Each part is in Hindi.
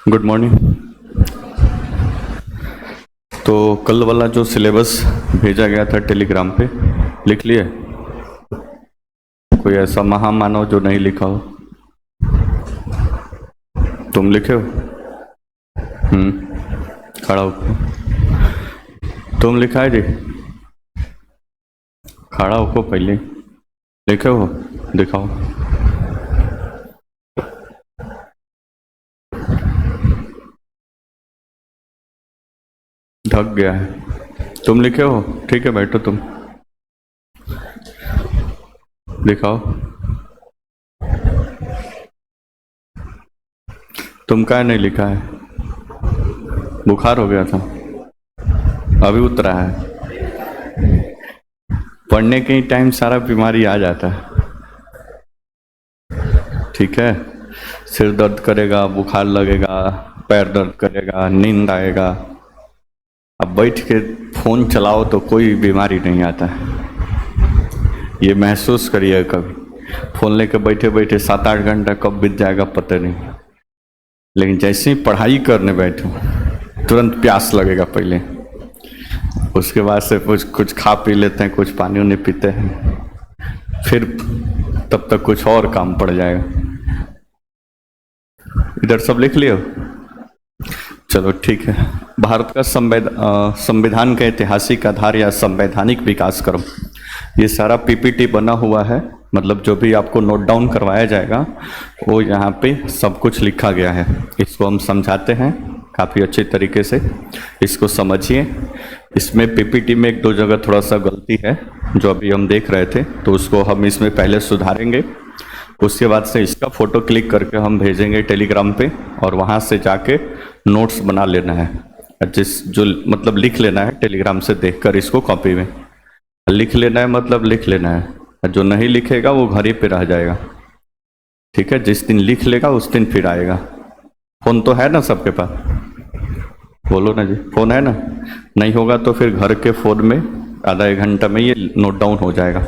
Good morning. तो कल वाला जो सिलेबस भेजा गया था टेलीग्राम पे लिख लिए? कोई ऐसा महामानव जो नहीं लिखा हो? तुम लिखे हो? खड़ा हो। तुम लिखा है जी? खड़ा हो पहले लिखे हो, दिखाओ। ढक गया है। तुम लिखे हो? ठीक है, बैठो तुम, दिखाओ। तुम क्या नहीं लिखा है? बुखार हो गया था, अभी उतरा है। पढ़ने के ही टाइम सारा बीमारी आ जाता है। ठीक है, सिर दर्द करेगा, बुखार लगेगा, पैर दर्द करेगा, नींद आएगा। अब बैठ के फोन चलाओ तो कोई बीमारी नहीं आता है। ये महसूस करिए कभी, फोन लेके बैठे बैठे 7-8 घंटा कब बीत जाएगा पता नहीं। लेकिन जैसे ही पढ़ाई करने बैठो तुरंत प्यास लगेगा पहले, उसके बाद से कुछ खा पी लेते हैं, कुछ पानी उन्हें पीते हैं, फिर तब तक कुछ और काम पड़ जाएगा। इधर सब लिख लियो? चलो ठीक है। भारत का संविधान का ऐतिहासिक आधार या संवैधानिक विकास क्रम, ये सारा पीपीटी बना हुआ है। मतलब जो भी आपको नोट डाउन करवाया जाएगा वो यहाँ पे सब कुछ लिखा गया है। इसको हम समझाते हैं काफ़ी अच्छे तरीके से, इसको समझिए। इसमें पीपीटी में 1-2 जगह थोड़ा सा गलती है जो अभी हम देख रहे थे, तो उसको हम इसमें पहले सुधारेंगे। उसके बाद से इसका फ़ोटो क्लिक करके हम भेजेंगे टेलीग्राम पे, और वहाँ से जाके नोट्स बना लेना है। जो मतलब लिख लेना है टेलीग्राम से देखकर, इसको कॉपी में लिख लेना है, मतलब लिख लेना है। जो नहीं लिखेगा वो घर ही पे रह जाएगा। ठीक है, जिस दिन लिख लेगा उस दिन फिर आएगा। फ़ोन तो है ना सबके पास? बोलो ना जी, फ़ोन है ना? नहीं होगा तो फिर घर के फ़ोन में आधा 1 घंटा में ये नोट डाउन हो जाएगा,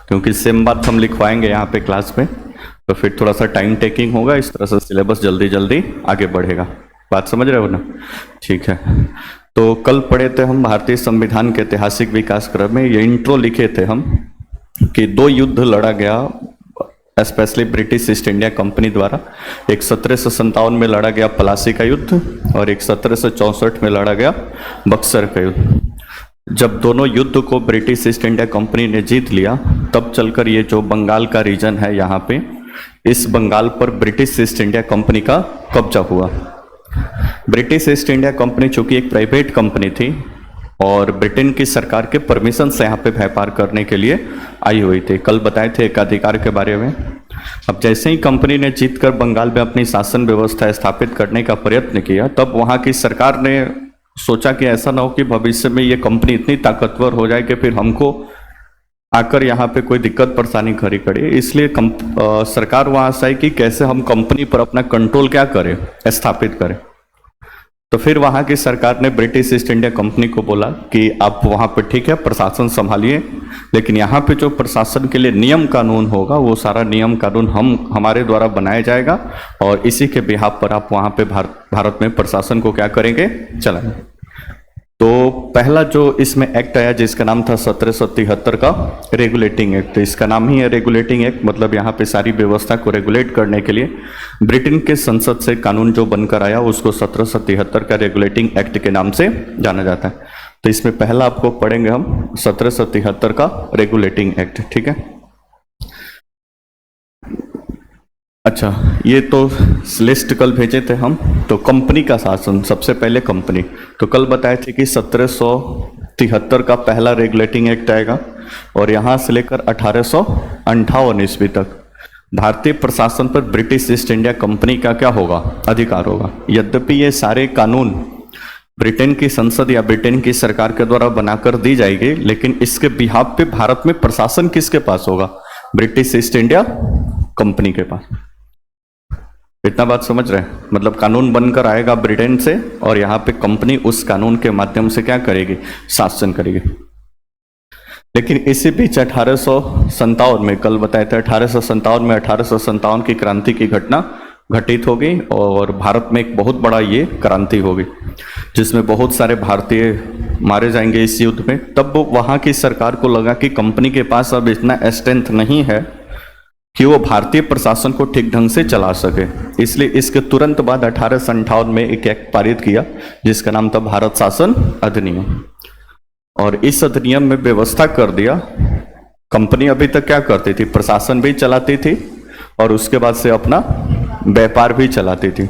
क्योंकि सेम बात हम लिखवाएंगे यहाँ पे क्लास में, तो फिर थोड़ा सा टाइम टेकिंग होगा। इस तरह से सिलेबस जल्दी जल्दी आगे बढ़ेगा। बात समझ रहे हो ना? ठीक है। तो कल पढ़े थे हम भारतीय संविधान के ऐतिहासिक विकास क्रम में, ये इंट्रो लिखे थे हम कि 2 युद्ध लड़ा गया specially British east India company द्वारा। एक 1757 में लड़ा गया प्लासी का युद्ध, और एक 1764 में लड़ा गया बक्सर का युद्ध। जब दोनों युद्ध को ब्रिटिश ईस्ट इंडिया कंपनी ने जीत लिया, तब चलकर ये जो बंगाल का रीजन है यहाँ पे, इस बंगाल पर ब्रिटिश ईस्ट इंडिया कंपनी का कब्जा हुआ। ब्रिटिश ईस्ट इंडिया कंपनी चूंकि एक प्राइवेट कंपनी थी और ब्रिटेन की सरकार के परमिशन से यहाँ पे व्यापार करने के लिए आई हुई थी। कल बताए थे एकाधिकार के बारे में। अब जैसे ही कंपनी ने जीतकर बंगाल में अपनी शासन व्यवस्था स्थापित करने का प्रयत्न किया, तब वहाँ की सरकार ने सोचा कि ऐसा ना हो कि भविष्य में ये कंपनी इतनी ताकतवर हो जाए कि फिर हमको आकर यहाँ पे कोई दिक्कत परेशानी खड़ी पड़े। इसलिए सरकार वहाँ से आई कि कैसे हम कंपनी पर अपना कंट्रोल क्या करें, स्थापित करें। तो फिर वहाँ की सरकार ने ब्रिटिश ईस्ट इंडिया कंपनी को बोला कि आप वहाँ पे ठीक है प्रशासन संभालिए, लेकिन यहाँ पे जो प्रशासन के लिए नियम कानून होगा वो सारा नियम कानून हमारे द्वारा बनाया जाएगा, और इसी के बिहाफ पर आप वहाँ पे भारत में प्रशासन को क्या करेंगे, चलाएंगे। तो पहला जो इसमें एक्ट आया जिसका नाम था 1773 का रेगुलेटिंग एक्ट। इसका नाम ही है रेगुलेटिंग एक्ट, मतलब यहाँ पे सारी व्यवस्था को रेगुलेट करने के लिए ब्रिटेन के संसद से कानून जो बनकर आया उसको 1773 का रेगुलेटिंग एक्ट के नाम से जाना जाता है। तो इसमें पहला आपको पढ़ेंगे हम 1773 का रेगुलेटिंग एक्ट। ठीक है, अच्छा ये तो लिस्ट कल भेजे थे हम। तो कंपनी का शासन, सबसे पहले कंपनी, तो कल बताए थे कि 1773 का पहला रेगुलेटिंग एक्ट आएगा, और यहाँ से लेकर 1858 ईस्वी तक भारतीय प्रशासन पर ब्रिटिश ईस्ट इंडिया कंपनी का क्या होगा, अधिकार होगा। यद्यपि ये सारे कानून ब्रिटेन की संसद या ब्रिटेन की सरकार के द्वारा बनाकर दी जाएगी, लेकिन इसके बिहाफ पे भारत में प्रशासन किसके पास होगा, ब्रिटिश ईस्ट इंडिया कंपनी के पास। इतना बात समझ रहे हैं? मतलब कानून बनकर आएगा ब्रिटेन से, और यहाँ पे कंपनी उस कानून के माध्यम से क्या करेगी, शासन करेगी। लेकिन इसी बीच 1857 में, कल बताया था 1857 में 1857 की क्रांति की घटना घटित हो गई और भारत में एक बहुत बड़ा ये क्रांति हो गई, जिसमें बहुत सारे भारतीय मारे जाएंगे इस युद्ध में। तब वहाँ की सरकार को लगा कि कंपनी के पास अब इतना स्ट्रेंथ नहीं है कि वो भारतीय प्रशासन को ठीक ढंग से चला सके, इसलिए इसके तुरंत बाद 1858 में एक एक्ट पारित किया जिसका नाम था भारत शासन अधिनियम। और इस अधिनियम में व्यवस्था कर दिया, कंपनी अभी तक क्या करती थी, प्रशासन भी चलाती थी और उसके बाद से अपना व्यापार भी चलाती थी।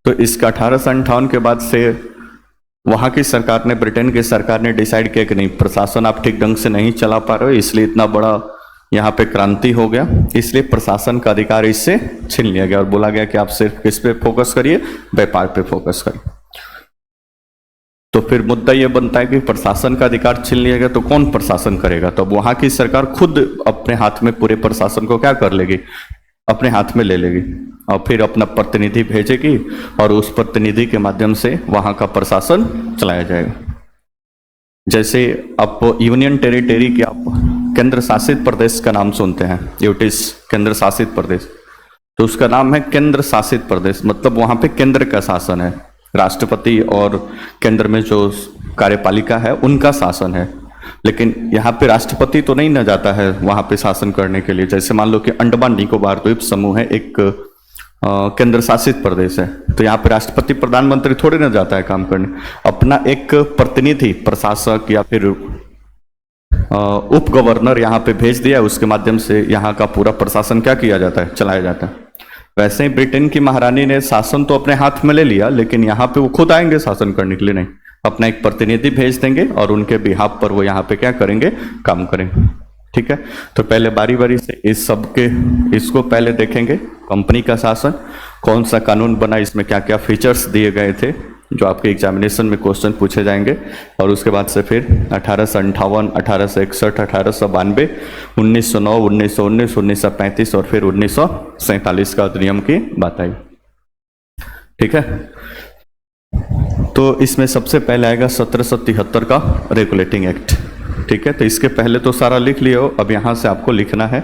तो इसका 1858 के बाद से वहाँ की सरकार ने, ब्रिटेन की सरकार ने डिसाइड किया कि नहीं, प्रशासन आप ठीक ढंग से नहीं चला पा रहे हो, इसलिए इतना बड़ा यहाँ पे क्रांति हो गया, इसलिए प्रशासन का अधिकार इससे छीन लिया गया और बोला गया कि आप सिर्फ किस पे फोकस करिए, व्यापार पे फोकस करिए। तो फिर मुद्दा ये बनता है कि प्रशासन का अधिकार छीन लिया गया तो कौन प्रशासन करेगा। तो अब वहाँ की सरकार खुद अपने हाथ में पूरे प्रशासन को क्या कर लेगी, अपने हाथ में ले लेगी और फिर अपना प्रतिनिधि भेजेगी और उस प्रतिनिधि के माध्यम से वहाँ का प्रशासन चलाया जाएगा। जैसे आप यूनियन टेरिटरी के, आप केंद्र शासित प्रदेश का नाम सुनते हैं, यूटिस केंद्र शासित प्रदेश, तो उसका नाम है केंद्र शासित प्रदेश, मतलब वहाँ पे केंद्र का शासन है, राष्ट्रपति और केंद्र में जो कार्यपालिका है उनका शासन है। लेकिन यहाँ पे राष्ट्रपति तो नहीं न जाता है वहाँ पे शासन करने के लिए। जैसे मान लो कि अंडमान निकोबार द्वीप समूह है, एक केंद्र शासित प्रदेश है, तो यहाँ पे राष्ट्रपति प्रधानमंत्री थोड़ी ना जाता है काम करने, अपना एक प्रतिनिधि प्रशासक या फिर उप गवर्नर यहाँ पे भेज दिया, उसके माध्यम से यहाँ का पूरा प्रशासन क्या किया जाता है, चलाया जाता है। वैसे ही ब्रिटेन की महारानी ने शासन तो अपने हाथ में ले लिया, लेकिन यहाँ पे वो खुद आएंगे शासन करने के लिए नहीं, अपना एक प्रतिनिधि भेज देंगे और उनके बिहाफ पर वो यहाँ पे क्या करेंगे, काम करेंगे। ठीक है, तो पहले बारी बारी से इस सब के इसको पहले देखेंगे, कंपनी का शासन, कौन सा कानून बना, इसमें क्या क्या फीचर्स दिए गए थे जो आपके एग्जामिनेशन में क्वेश्चन पूछे जाएंगे। और उसके बाद से फिर 1858, 1861, 1892, 1909, 1919, 1935 और फिर 1947 का अधिनियम की बात आई। ठीक है, तो इसमें सबसे पहले आएगा 1773 का रेगुलेटिंग एक्ट। ठीक है, तो इसके पहले तो सारा लिख लिया हो, अब यहाँ से आपको लिखना है,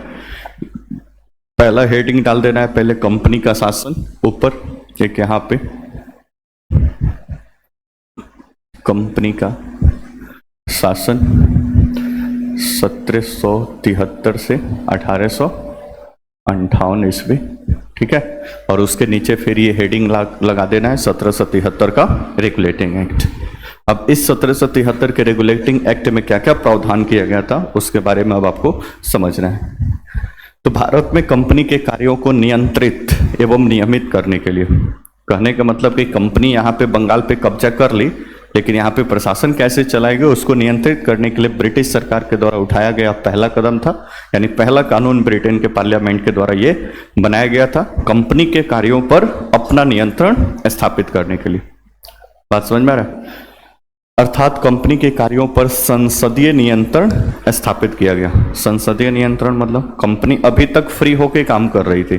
पहला हेडिंग डाल देना है, पहले कंपनी का शासन, ऊपर एक यहाँ पे कंपनी का शासन 1773 से 1858 ईस्वी। ठीक है, और उसके नीचे फिर ये हेडिंग लगा देना है 1773 का रेगुलेटिंग एक्ट। अब इस 1773 के रेगुलेटिंग एक्ट में क्या क्या प्रावधान किया गया था उसके बारे में अब आपको समझना है। तो भारत में कंपनी के कार्यों को नियंत्रित एवं नियमित करने के लिए, कहने का मतलब कि कंपनी यहाँ पे बंगाल पे कब्जा कर ली, लेकिन यहाँ पे प्रशासन कैसे चलाएगी उसको नियंत्रित करने के लिए ब्रिटिश सरकार के द्वारा उठाया गया पहला कदम था, यानी पहला कानून ब्रिटेन के पार्लियामेंट के द्वारा ये बनाया गया था, कंपनी के कार्यों पर अपना नियंत्रण स्थापित करने के लिए। बात समझ में आ रहा है? अर्थात कंपनी के कार्यों पर संसदीय नियंत्रण स्थापित किया गया। संसदीय नियंत्रण मतलब कंपनी अभी तक फ्री होके काम कर रही थी,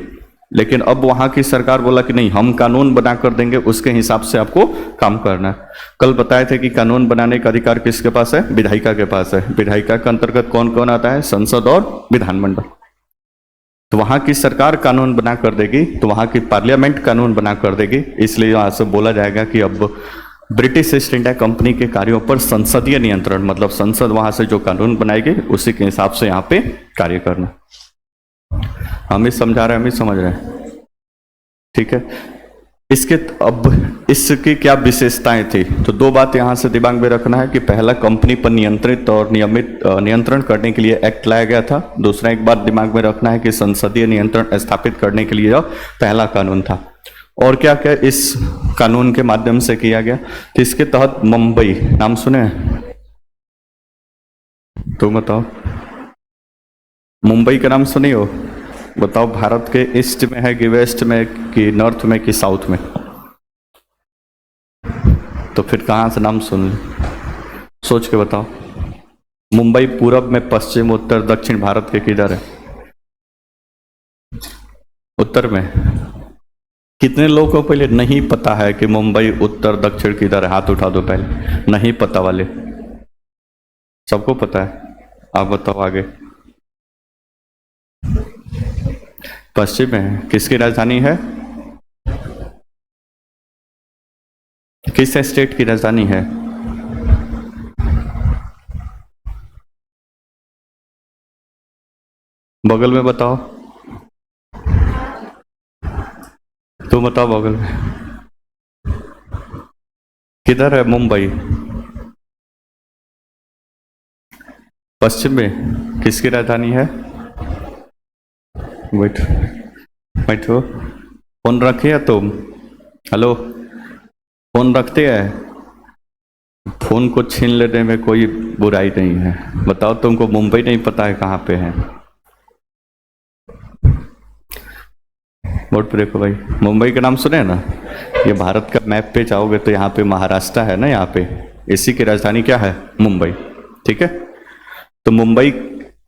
लेकिन अब वहां की सरकार बोला कि नहीं, हम कानून बना कर देंगे, उसके हिसाब से आपको काम करना है। कल बताए थे कि कानून बनाने का अधिकार किसके पास है, विधायिका के पास है। विधायिका के अंतर्गत कौन कौन आता है, संसद और विधानमंडल। तो वहां की सरकार कानून बना कर देगी, तो वहां की पार्लियामेंट कानून बना कर देगी, इसलिए वहां से बोला जाएगा कि अब ब्रिटिश ईस्ट इंडिया कंपनी के कार्यों पर संसदीय नियंत्रण, मतलब संसद वहां से जो कानून बनाएगी उसी के हिसाब से यहाँ पे कार्य करना। हम ही समझा रहे हैं, हम ही समझ रहे हैं। ठीक है, इसके अब इसकी क्या विशेषताएं थी, तो दो बात यहां से दिमाग में रखना है कि पहला, कंपनी पर नियंत्रित और नियमित नियंत्रण करने के लिए एक्ट लाया गया था। दूसरा एक बात दिमाग में रखना है कि संसदीय नियंत्रण स्थापित करने के लिए पहला कानून था। और क्या क्या इस कानून के माध्यम से किया गया, तो इसके तहत मुंबई, नाम सुने तो बताओ, मुंबई का नाम सुनी हो, बताओ भारत के ईस्ट में है कि वेस्ट में कि नॉर्थ में कि साउथ में, तो फिर कहाँ से नाम सुन ले, सोच के बताओ। मुंबई पूरब में, पश्चिम, उत्तर, दक्षिण भारत के किधर है, उत्तर में। कितने लोगों को पहले नहीं पता है कि मुंबई उत्तर दक्षिण किधर है, हाथ उठा दो पहले, नहीं पता वाले। सबको पता है, आप बताओ आगे। पश्चिम में किसकी राजधानी है? किस स्टेट की राजधानी है? बगल में बताओ, तुम बताओ बगल में किधर है? मुंबई। पश्चिम में किसकी राजधानी है? वेट, बैठो। फोन रखे है तुम? हेलो, फोन रखते हैं? फोन को छीन लेने में कोई बुराई नहीं है। बताओ, तुमको मुंबई नहीं पता है कहाँ पे है? बोर्ड पर देखो भाई, मुंबई का नाम सुने हैं ना? ये भारत का मैप पे जाओगे तो यहाँ पे महाराष्ट्र है ना, यहाँ पे इसी की राजधानी क्या है? मुंबई। ठीक है, तो मुंबई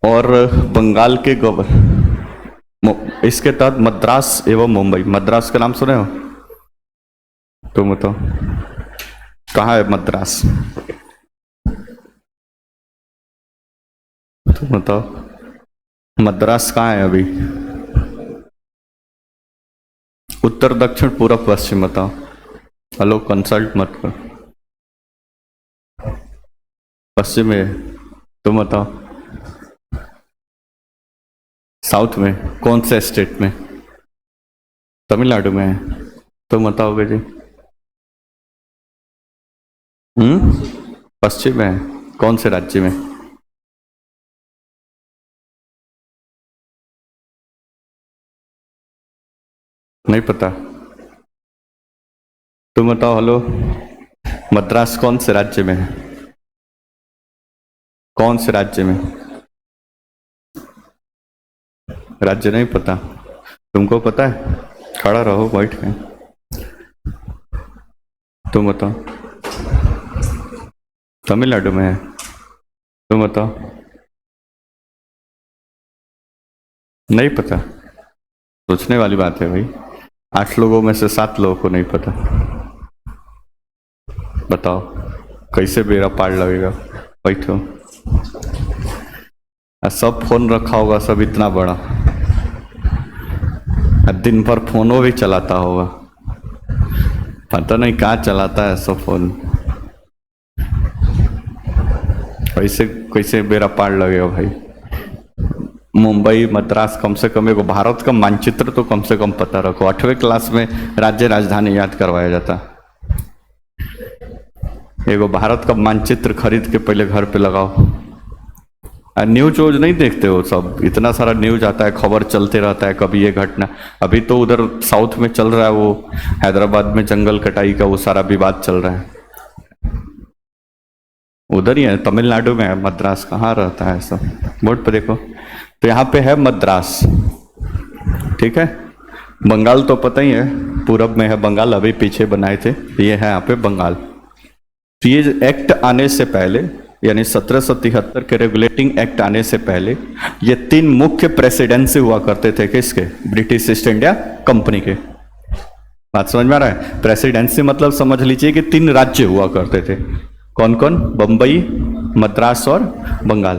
और बंगाल के इसके तहत मद्रास एवं मुंबई। मद्रास का नाम सुने हो? तुम बताओ कहाँ है मद्रास? तुम बताओ मद्रास कहाँ है अभी? उत्तर, दक्षिण, पूर्व, पश्चिम बताओ। हेलो, कंसल्ट मत कर। पश्चिम में। तुम बताओ साउथ में कौन से स्टेट में? तमिलनाडु में है। तुम बताओगे जी? पश्चिम में कौन से राज्य में? नहीं पता? तुम बताओ। हेलो, मद्रास कौन से राज्य में है? कौन से राज्य में? राज्य नहीं पता? तुमको पता है? खड़ा रहो, बैठ के। तुम बताओ। तमिलनाडु में है। तुम बताओ। नहीं पता? सोचने वाली बात है भाई। 8 लोगों में से 7 लोगों को नहीं पता। बताओ कैसे बेड़ा पार लगेगा? बैठो। सब फोन रखा होगा, सब इतना बड़ा, दिन भर फोनो भी चलाता होगा। पता नहीं कहाँ चलाता है सब फोन। कैसे कैसे बेड़ा पार लगेगा भाई? मुंबई, मद्रास, कम से कम एगो भारत का मानचित्र तो कम से कम पता रखो। 8वीं क्लास में राज्य राजधानी याद करवाया जाता। एगो भारत का मानचित्र खरीद के पहले घर पे लगाओ। न्यूज वूज नहीं देखते हो? सब इतना सारा न्यूज आता है, खबर चलते रहता है, कभी ये घटना। अभी तो उधर साउथ में चल रहा है, वो हैदराबाद में जंगल कटाई का वो सारा विवाद चल रहा है। उधर ही है, तमिलनाडु में है। मद्रास कहाँ रहता है? सब बोर्ड पे देखो। तो यहाँ पे है मद्रास। ठीक है, बंगाल तो पता ही है, पूरब में है बंगाल, अभी पीछे बनाए थे। ये है यहाँ पे बंगाल। तो ये एक्ट आने से पहले, यानी 1773 के रेगुलेटिंग एक्ट आने से पहले, ये 3 मुख्य प्रेसिडेंसी हुआ करते थे। किसके? ब्रिटिश ईस्ट इंडिया कंपनी के। बात समझ में आ रहा है? प्रेसिडेंसी मतलब समझ लीजिए कि 3 राज्य हुआ करते थे। कौन कौन? बंबई, मद्रास और बंगाल।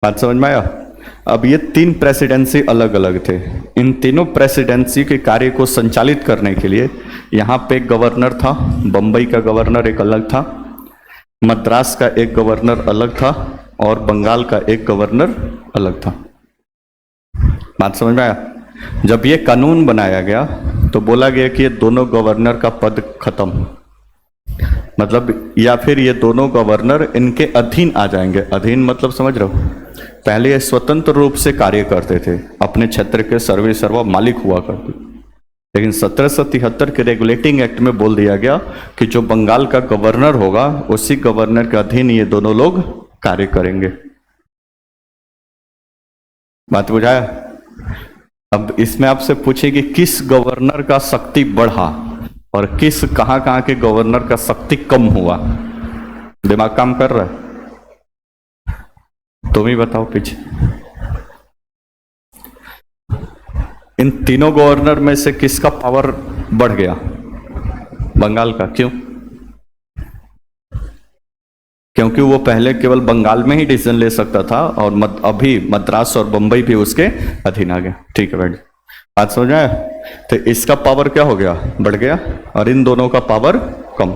बात समझ में आया? अब ये 3 प्रेसिडेंसी अलग अलग थे। इन तीनों प्रेसिडेंसी के कार्य को संचालित करने के लिए यहाँ पे एक गवर्नर था। बंबई का गवर्नर एक अलग था, मद्रास का एक गवर्नर अलग था और बंगाल का एक गवर्नर अलग था। बात समझ में आया? जब ये कानून बनाया गया तो बोला गया कि ये दोनों गवर्नर का पद खत्म, मतलब या फिर ये दोनों गवर्नर इनके अधीन आ जाएंगे। अधीन मतलब समझ रहे हो? पहले ये स्वतंत्र रूप से कार्य करते थे, अपने क्षेत्र के सर्वे सर्वा मालिक हुआ करते, लेकिन 1773 के रेगुलेटिंग एक्ट में बोल दिया गया कि जो बंगाल का गवर्नर होगा उसी गवर्नर के अधीन ये दोनों लोग कार्य करेंगे। बात बुझाया? अब इसमें आपसे पूछे कि किस गवर्नर का शक्ति बढ़ा और किस कहां के गवर्नर का शक्ति कम हुआ? दिमाग काम कर रहा है? तुम ही बताओ पीछे। इन तीनों गवर्नर में से किसका पावर बढ़ गया? बंगाल का। क्यों? क्योंकि वो पहले केवल बंगाल में ही डिसीजन ले सकता था और अभी मद्रास और बंबई भी उसके अधीन आ गया। ठीक है बैठ, बात समझ आया? तो इसका पावर क्या हो गया, बढ़ गया, और इन दोनों का पावर कम।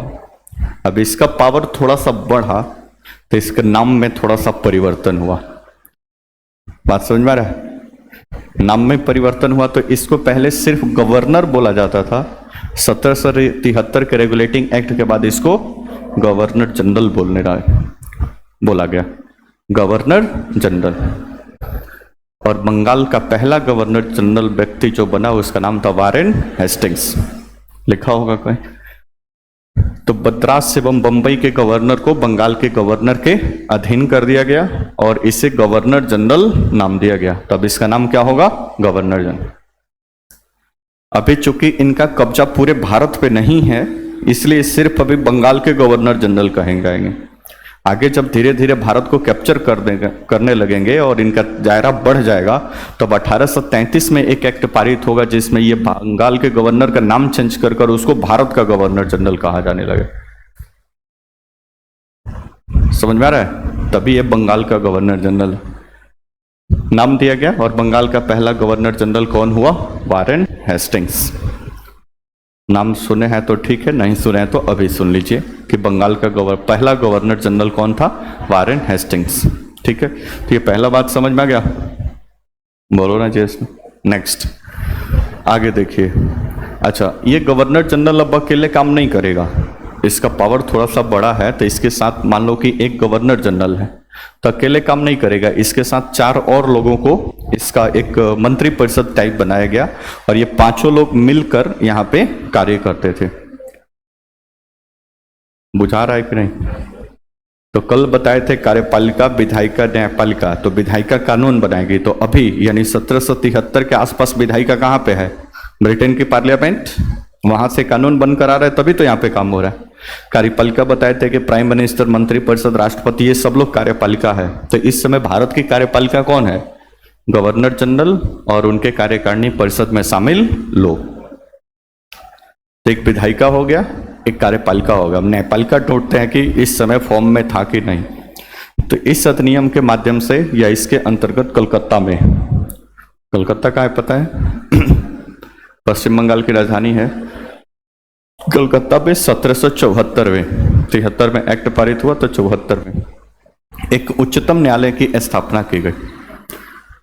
अब इसका पावर थोड़ा सा बढ़ा तो इसके नाम में थोड़ा सा परिवर्तन हुआ। बात समझ में आ रहा है? नाम में परिवर्तन हुआ तो इसको पहले सिर्फ गवर्नर बोला जाता था। 1773 के रेगुलेटिंग एक्ट के बाद इसको गवर्नर जनरल बोला गया, गवर्नर जनरल। और बंगाल का पहला गवर्नर जनरल व्यक्ति जो बना उसका नाम था वारेन हेस्टिंग्स, लिखा होगा कोई। तो मद्रास एवं बंबई के गवर्नर को बंगाल के गवर्नर के अधीन कर दिया गया और इसे गवर्नर जनरल नाम दिया गया। तब इसका नाम क्या होगा, गवर्नर जनरल। अभी चूंकि इनका कब्जा पूरे भारत पे नहीं है इसलिए सिर्फ अभी बंगाल के गवर्नर जनरल कहेंगे। आगे जब धीरे धीरे भारत को कैप्चर करने लगेंगे और इनका दायरा बढ़ जाएगा तब 1833 में एक एक्ट पारित होगा जिसमें ये बंगाल के गवर्नर का नाम चेंज कर उसको भारत का गवर्नर जनरल कहा जाने लगे। समझ में आ रहा है? तभी ये बंगाल का गवर्नर जनरल नाम दिया गया। और बंगाल का पहला गवर्नर जनरल कौन हुआ, वारेन हेस्टिंग्स। नाम सुने हैं तो ठीक है, नहीं सुने हैं तो अभी सुन लीजिए कि बंगाल का पहला गवर्नर जनरल कौन था, वारेन हेस्टिंग्स। ठीक है, तो ये पहला बात समझ में आ गया, बोलो ना जी। नेक्स्ट आगे देखिए। अच्छा, ये गवर्नर जनरल अब अकेले काम नहीं करेगा, इसका पावर थोड़ा सा बड़ा है। तो इसके साथ मान लो कि एक गवर्नर जनरल है तो अकेले काम नहीं करेगा, इसके साथ 4 और लोगों को इसका एक मंत्री परिषद टाइप बनाया गया और ये 5 लोग मिलकर यहाँ पे कार्य करते थे। बुझा रहा है कि नहीं? तो कल बताए थे कार्यपालिका, विधायिका, न्यायपालिका। तो विधायिका कानून बनाएगी। तो अभी यानी 1773 के आसपास विधायिका कहाँ पे है, ब्रिटेन की पार्लियामेंट, वहां से कानून बनकर आ रहा है, तभी तो यहाँ पे काम हो रहा है। कार्यपालिका बताए थे कि प्राइम मिनिस्टर, मंत्री परिषद, राष्ट्रपति, ये सब लोग कार्यपालिका है। तो इस समय भारत की कार्यपालिका कौन है, गवर्नर जनरल और उनके कार्यकारिणी परिषद में शामिल लोग। तो एक विधायिका हो गया, एक कार्यपालिका होगा। हम न्यायपालिका ढूंढते हैं कि इस समय फॉर्म में था कि नहीं। तो इस अधिनियम के माध्यम से या इसके अंतर्गत कलकत्ता में, कलकत्ता का है पता है पश्चिम बंगाल की राजधानी है, कलकत्ता में 1773 में एक्ट पारित हुआ। तो 74 में एक उच्चतम न्यायालय की स्थापना की गई।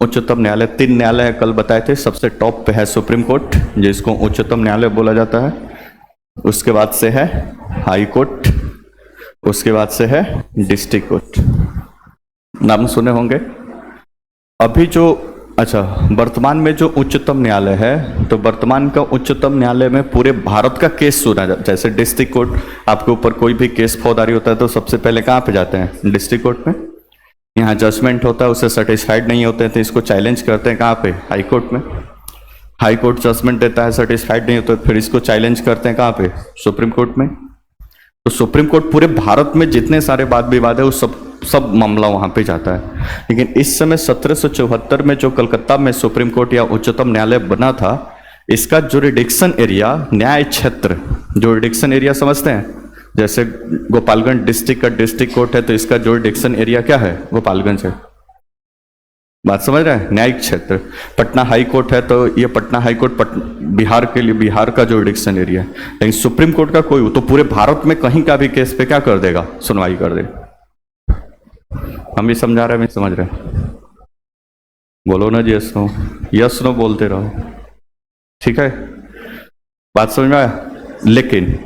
उच्चतम न्यायालय 3 न्यायालय है, कल बताए थे। सबसे टॉप पे है सुप्रीम कोर्ट जिसको उच्चतम न्यायालय बोला जाता है। उसके बाद से है हाई कोर्ट, उसके बाद से है डिस्ट्रिक्ट कोर्ट, नाम सुने होंगे। अभी जो अच्छा वर्तमान में जो उच्चतम न्यायालय है, तो वर्तमान का उच्चतम न्यायालय में पूरे भारत का केस सुना जाता है। जैसे डिस्ट्रिक्ट कोर्ट, आपके ऊपर कोई भी केस फौजदारी होता है तो सबसे पहले कहाँ पे जाते हैं, डिस्ट्रिक्ट कोर्ट में। यहाँ जजमेंट होता है, उससे सेटिस्फाइड नहीं होते हैं तो इसको चैलेंज करते हैं कहाँ पे, हाई कोर्ट में। हाई कोर्ट जजमेंट देता है, सेटिस्फाइड नहीं होता, फिर इसको चैलेंज करते हैं कहाँ पे, सुप्रीम कोर्ट में। तो सुप्रीम कोर्ट पूरे भारत में जितने सारे वाद विवाद है वो सब मामला वहां पे जाता है। लेकिन इस समय 1774 में जो कलकत्ता में सुप्रीम कोर्ट या उच्चतम न्यायालय बना था, इसका जुरिडिक्शन एरिया, न्याय क्षेत्र, जुरिडिक्शन एरिया समझते हैं, जैसे गोपालगंज डिस्ट्रिक्ट का डिस्ट्रिक्ट कोर्ट है तो इसका जुरिडिक्शन एरिया क्या है, गोपालगंज है। बात समझ रहे हैं, न्यायिक क्षेत्र। पटना हाई कोर्ट है तो ये पटना हाई कोर्ट बिहार के लिए बिहार का जुरिडिक्शन एरिया है। लेकिन सुप्रीम कोर्ट का कोई तो पूरे भारत में कहीं का भी केस पे क्या कर देगा, सुनवाई कर देगा। हम भी समझा रहे हैं, समझ रहे हैं, बोलो ना जी, यस नो, यस नो बोलते रहो, ठीक है, बात समझ में आया। लेकिन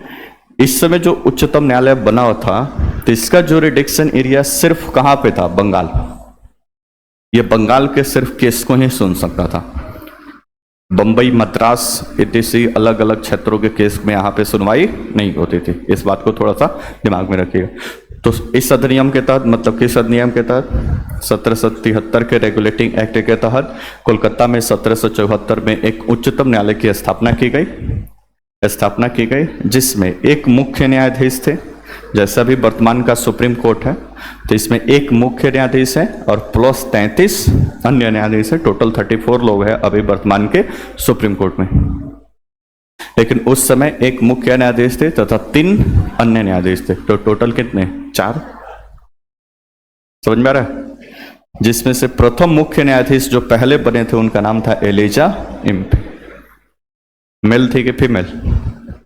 इस समय जो उच्चतम न्यायालय बना हुआ था तो इसका जुरिडिक्शन एरिया सिर्फ कहां पे था, बंगाल। ये बंगाल के सिर्फ केस को ही सुन सकता था। बंबई, मद्रास इत्यादि अलग अलग क्षेत्रों के केस में यहाँ पे सुनवाई नहीं होती थी। इस बात को थोड़ा सा दिमाग में रखिएगा। तो इस अधिनियम के तहत, मतलब किस अधिनियम के तहत, 1773 के रेगुलेटिंग एक्ट के तहत कोलकाता में 1774 में एक उच्चतम न्यायालय की स्थापना की गई जिसमें एक मुख्य न्यायाधीश थे। जैसा भी वर्तमान का सुप्रीम कोर्ट है तो इसमें एक मुख्य न्यायाधीश है और प्लस 33 अन्य न्यायाधीश है। टोटल 34 लोग हैं अभी वर्तमान के सुप्रीम कोर्ट में। लेकिन उस समय एक मुख्य न्यायाधीश थे तथा 3 अन्य न्यायाधीश थे। तो टोटल कितने, 4। समझ में आ रहा है? जिसमें से प्रथम मुख्य न्यायाधीश जो पहले बने थे उनका नाम था एलिजा इम्पे। मेल थे कि फीमेल?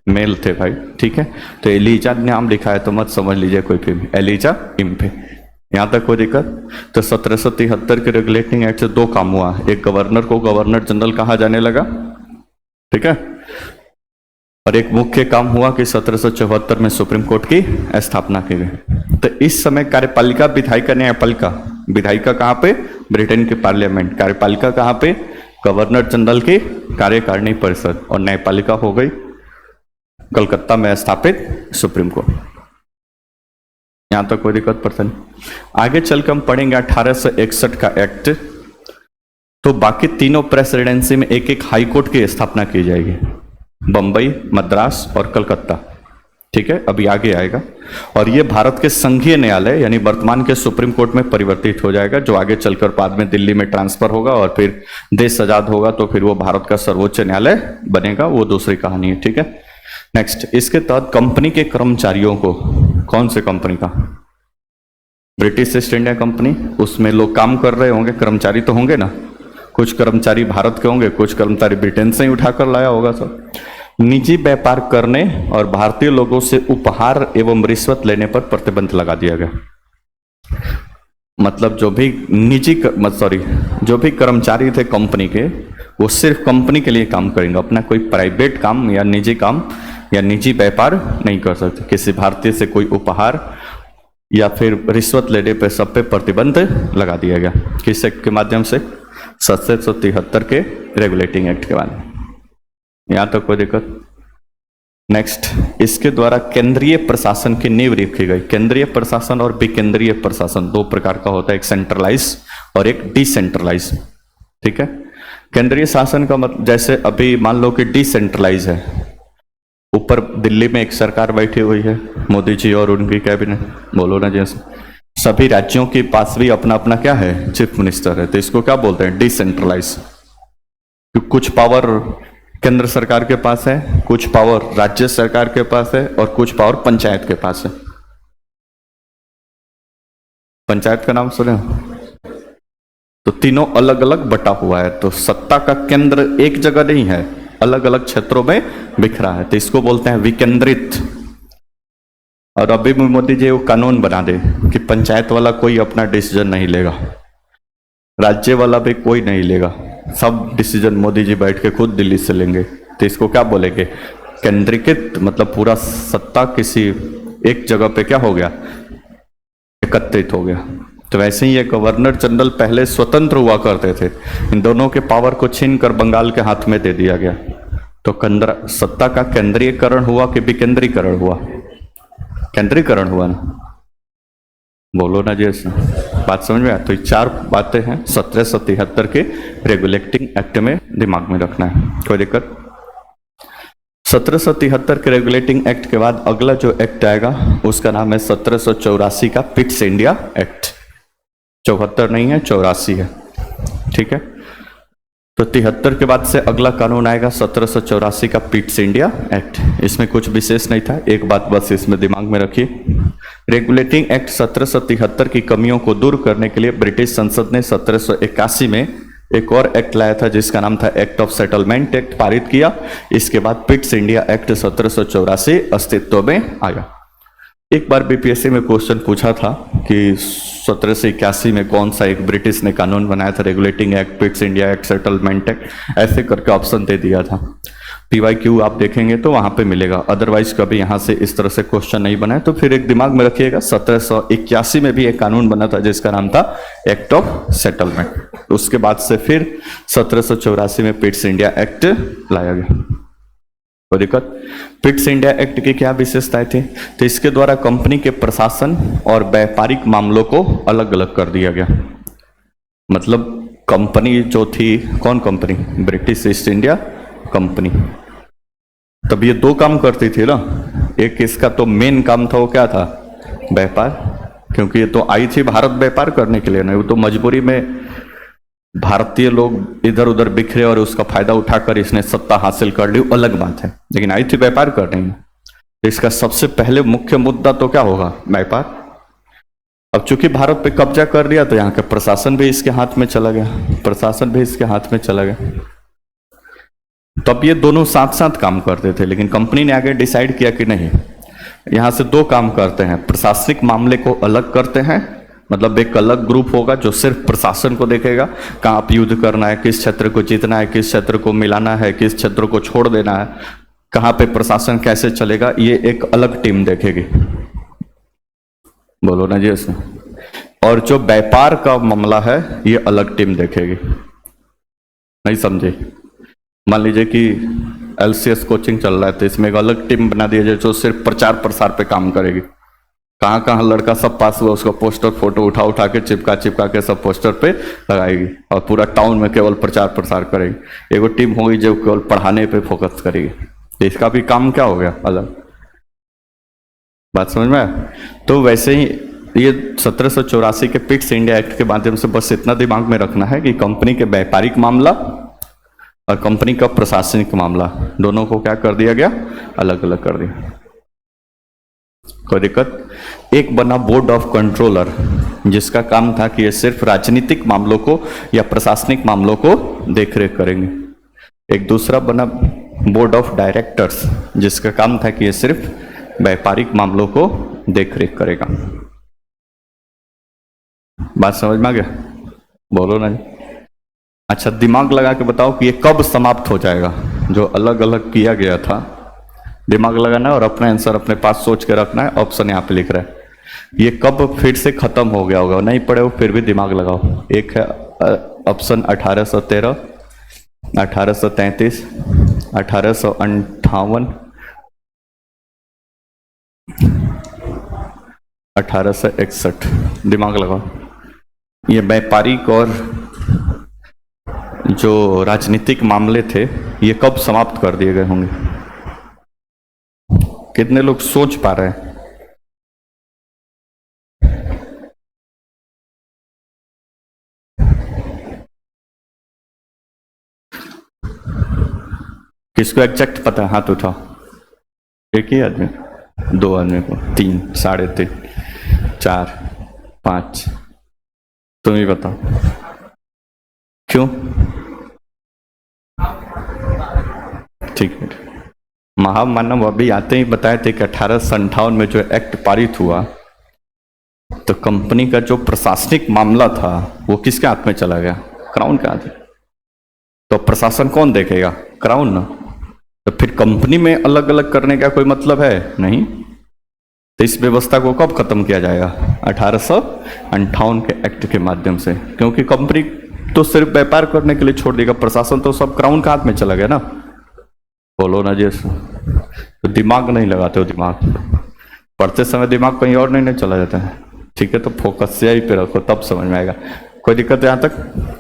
मेल थे भाई, ठीक है। तो एलिजा नाम लिखा है तो मत समझ लीजिए कोई फीमेल, एलिजा इम्पे। यहां तक कोई दिक्कत? तो 1773 के रेगुलेटिंग एक्ट से दो काम हुआ। एक, गवर्नर को गवर्नर जनरल कहा जाने लगा, ठीक है। और एक मुख्य काम हुआ कि 1774 में सुप्रीम कोर्ट की स्थापना की गई। तो इस समय कार्यपालिका, विधायिका, न्यायपालिका, विधायिका कहां पे? ब्रिटेन की पार्लियामेंट। कार्यपालिका कहां पे? गवर्नर जनरल की कार्यकारिणी परिषद। और न्यायपालिका हो गई कलकत्ता में स्थापित सुप्रीम कोर्ट। यहां तक कोई दिक्कत पड़ता नहीं। आगे चलकर हम पढ़ेंगे 1861 का एक्ट। तो बाकी तीनों प्रेसिडेंसी में एक एक हाई कोर्ट की स्थापना की जाएगी, बंबई, मद्रास और कलकत्ता, ठीक है। अभी आगे आएगा। और ये भारत के संघीय न्यायालय यानी वर्तमान के सुप्रीम कोर्ट में परिवर्तित हो जाएगा, जो आगे चलकर बाद में दिल्ली में ट्रांसफर होगा और फिर देश आजाद होगा तो फिर वो भारत का सर्वोच्च न्यायालय बनेगा, वो दूसरी कहानी है, ठीक है। नेक्स्ट, इसके तहत कंपनी के कर्मचारियों को, कौन से कंपनी का? ब्रिटिश ईस्ट इंडिया कंपनी, उसमें लोग काम कर रहे होंगे, कर्मचारी तो होंगे ना। कुछ कर्मचारी भारत के होंगे, कुछ कर्मचारी ब्रिटेन से ही उठाकर लाया होगा सब। निजी व्यापार करने और भारतीय लोगों से उपहार एवं रिश्वत लेने पर प्रतिबंध लगा दिया गया। मतलब जो भी जो भी कर्मचारी थे कंपनी के, वो सिर्फ कंपनी के लिए काम करेंगे, अपना कोई प्राइवेट काम या निजी काम या निजी व्यापार नहीं कर सकते। किसी भारतीय से कोई उपहार या फिर रिश्वत लेने पे सब पे प्रतिबंध लगा दिया गया। किस एक्ट के माध्यम से? 1773 के रेगुलेटिंग एक्ट के बाद। यहां तक कोई दिक्कत? नेक्स्ट, इसके द्वारा केंद्रीय प्रशासन की नींव रखी गई। केंद्रीय प्रशासन और विकेंद्रीय प्रशासन दो प्रकार का होता है, एक सेंट्रलाइज और एक डिसेंट्रलाइज, ठीक है। केंद्रीय शासन का मतलब, जैसे अभी मान लो कि डिसेंट्रलाइज है, ऊपर दिल्ली में एक सरकार बैठी हुई है, मोदी जी और उनकी कैबिनेट, बोलो ना, जैसे सभी राज्यों के पास भी अपना अपना क्या है, चीफ मिनिस्टर है। तो इसको क्या बोलते हैं? डिसेंट्रलाइज। कुछ पावर केंद्र सरकार के पास है, कुछ पावर राज्य सरकार के पास है और कुछ पावर पंचायत के पास है। पंचायत का नाम सुने? तो तीनों अलग अलग बटा हुआ है, तो सत्ता का केंद्र एक जगह नहीं है, अलग अलग क्षेत्रों में बिखरा है, तो इसको बोलते हैं विकेंद्रित। और अभी मोदी जी वो कानून बना दे कि पंचायत वाला कोई अपना डिसीजन नहीं लेगा, राज्य वाला भी कोई नहीं लेगा, सब डिसीजन मोदी जी बैठ के खुद दिल्ली से लेंगे, तो इसको क्या बोलेंगे? केंद्रीकृत। मतलब पूरा सत्ता किसी एक जगह पे क्या हो गया, एकत्रित हो गया। तो वैसे ही ये गवर्नर जनरल पहले स्वतंत्र हुआ करते थे, इन दोनों के पावर को छीनकर बंगाल के हाथ में दे दिया गया। तो सत्ता का केंद्रीयकरण हुआ कि विकेंद्रीकरण हुआ? केंद्रीकरण हुआ ना, बोलो ना जी, बात समझ में आया? तो ये चार बातें हैं 1773 के रेगुलेटिंग एक्ट में, दिमाग में रखना है, कोई दिक्कत? 1773 के रेगुलेटिंग एक्ट के बाद अगला जो एक्ट आएगा उसका नाम है 1784 का पिट्स इंडिया एक्ट। 74 नहीं है, 84 है, ठीक है। तो 73 के बाद से अगला कानून आएगा 1784 का पिट्स इंडिया एक्ट। इसमें कुछ विशेष नहीं था, एक बात बस इसमें दिमाग में रखिए। रेगुलेटिंग एक्ट 1773 की कमियों को दूर करने के लिए ब्रिटिश संसद ने 1781 में एक और एक्ट लाया था जिसका नाम था एक्ट ऑफ सेटलमेंट एक्ट, पारित किया। इसके बाद पिट्स इंडिया एक्ट 1784 अस्तित्व में आया। एक बार बीपीएससी में क्वेश्चन पूछा था कि 1781 में कौन सा एक ब्रिटिश ने कानून बनाया था, regulating act, Pitt's India act, settlement act, ऐसे करके ऑप्शन दे दिया था। PYQ आप देखेंगे तो वहां पे मिलेगा, अदरवाइज कभी यहाँ से इस तरह से क्वेश्चन नहीं बना है। तो फिर एक दिमाग में रखिएगा 1781 में भी एक कानून बना था जिसका नाम था एक्ट ऑफ सेटलमेंट। उसके बाद से फिर 1784 में पिट्स इंडिया एक्ट लाया गया। कोई दिक्कत? पिट्स इंडिया एक्ट की क्या विशेषताएं थी? तो इसके द्वारा कंपनी के प्रशासन और व्यापारिक मामलों को अलग अलग कर दिया गया। मतलब कंपनी जो थी, कौन company? British east India company. तब ये दो काम करती थी ना, एक इसका तो मेन काम था, वो क्या था? व्यापार, क्योंकि ये तो आई थी भारत व्यापार करने के लिए, नहीं वो तो मजबूरी में भारतीय लोग इधर उधर बिखरे और उसका फायदा उठाकर इसने सत्ता हासिल कर ली, अलग बात है, लेकिन आई थी व्यापार करने में। इसका सबसे पहले मुख्य मुद्दा तो क्या होगा? व्यापार। अब चूंकि भारत पे कब्जा कर लिया तो यहाँ का प्रशासन भी इसके हाथ में चला गया, प्रशासन भी इसके हाथ में चला गया। तब ये दोनों साथ साथ काम करते थे, लेकिन कंपनी ने आगे डिसाइड किया कि नहीं, यहाँ से दो काम करते हैं, प्रशासनिक मामले को अलग करते हैं, मतलब एक अलग ग्रुप होगा जो सिर्फ प्रशासन को देखेगा, कहाँ पे युद्ध करना है, किस क्षेत्र को जीतना है, किस क्षेत्र को मिलाना है, किस क्षेत्र को छोड़ देना है, कहाँ पे प्रशासन कैसे चलेगा, ये एक अलग टीम देखेगी। बोलो ना जी इसमें। और जो व्यापार का मामला है ये अलग टीम देखेगी। नहीं समझे? मान लीजिए कि LCS कोचिंग चल रहा है तो इसमें एक अलग टीम बना दिया जाए जो सिर्फ प्रचार प्रसार पे काम करेगी। कहाँ कहाँ लड़का सब पास हुआ उसका पोस्टर फोटो उठा उठा के चिपका चिपका के सब पोस्टर पे लगाएगी और पूरा टाउन में केवल प्रचार प्रसार करेगी। एगो टीम होगी जो केवल पढ़ाने पे फोकस करेगी। तो इसका भी काम क्या हो गया? अलग। बात समझ में आया? तो वैसे ही ये 1784 के पिट्स इंडिया एक्ट के माध्यम से बस इतना दिमाग में रखना है कि कंपनी के व्यापारिक मामला और कंपनी का प्रशासनिक मामला दोनों को क्या कर दिया गया? अलग अलग कर दिया। कोई दिक्कत? एक बना बोर्ड ऑफ कंट्रोलर जिसका काम था कि ये सिर्फ राजनीतिक मामलों को या प्रशासनिक मामलों को देखरेख करेंगे। एक दूसरा बना बोर्ड ऑफ डायरेक्टर्स जिसका काम था कि ये सिर्फ व्यापारिक मामलों को देखरेख करेगा। बात समझ में आ गया? बोलो ना जी। अच्छा, दिमाग लगा के बताओ कि ये कब समाप्त हो जाएगा? जो अलग अलग किया गया था, दिमाग लगाना और अपना आंसर अपने पास सोच के रखना है। ऑप्शन यहाँ पे लिख रहा है, ये कब फिर से खत्म हो गया होगा? नहीं पढ़े हो फिर भी दिमाग लगाओ। एक है ऑप्शन 1813, 1833, 1858, 1861। दिमाग लगाओ। ये व्यापारिक और जो राजनीतिक मामले थे ये कब समाप्त कर दिए गए होंगे? कितने लोग सोच पा रहे हैं? किसको एग्जैक्ट पता है? हाथ उठाओ। एक ही आदमी, दो आदमी को, 3, 3.5, 4, 5। तुम ही बताओ क्यों? ठीक है। महामानव अभी आते ही बताए थे कि 1858 में जो एक्ट पारित हुआ तो कंपनी का जो प्रशासनिक मामला था वो किसके हाथ में चला गया? क्राउन के हाथ में। तो प्रशासन कौन देखेगा? क्राउन ना। तो फिर कंपनी में अलग अलग करने का कोई मतलब है नहीं। तो इस व्यवस्था को कब खत्म किया जाएगा? 1858 के एक्ट के माध्यम से, क्योंकि कंपनी तो सिर्फ व्यापार करने के लिए छोड़ देगा, प्रशासन तो सब क्राउन के हाथ में चला गया ना। बोलो ना जी। तो दिमाग नहीं लगाते हो, दिमाग पढ़ते समय दिमाग कहीं और नहीं चला जाता है। ठीक है, तो फोकस यही पे रखो तब समझ में आएगा। कोई दिक्कत यहाँ तक?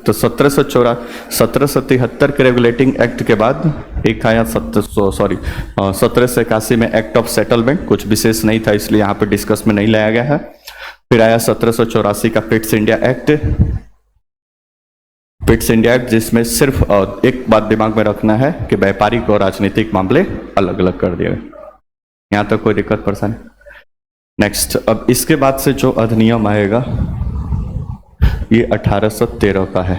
तो 1773 के रेगुलेटिंग एक्ट के बाद एक आया 1781 में एक्ट ऑफ सेटलमेंट, कुछ विशेष नहीं था इसलिए यहाँ पे डिस्कस में नहीं लाया गया है। फिर आया 1784 का Pitt's India act. Pitt's India act जिसमें सिर्फ एक बात दिमाग में रखना है कि व्यापारिक और राजनीतिक मामले अलग अलग कर दिए गए। यहाँ तक कोई दिक्कत परेशानी? नेक्स्ट, अब इसके बाद से जो अधिनियम आएगा ये 1813 का है।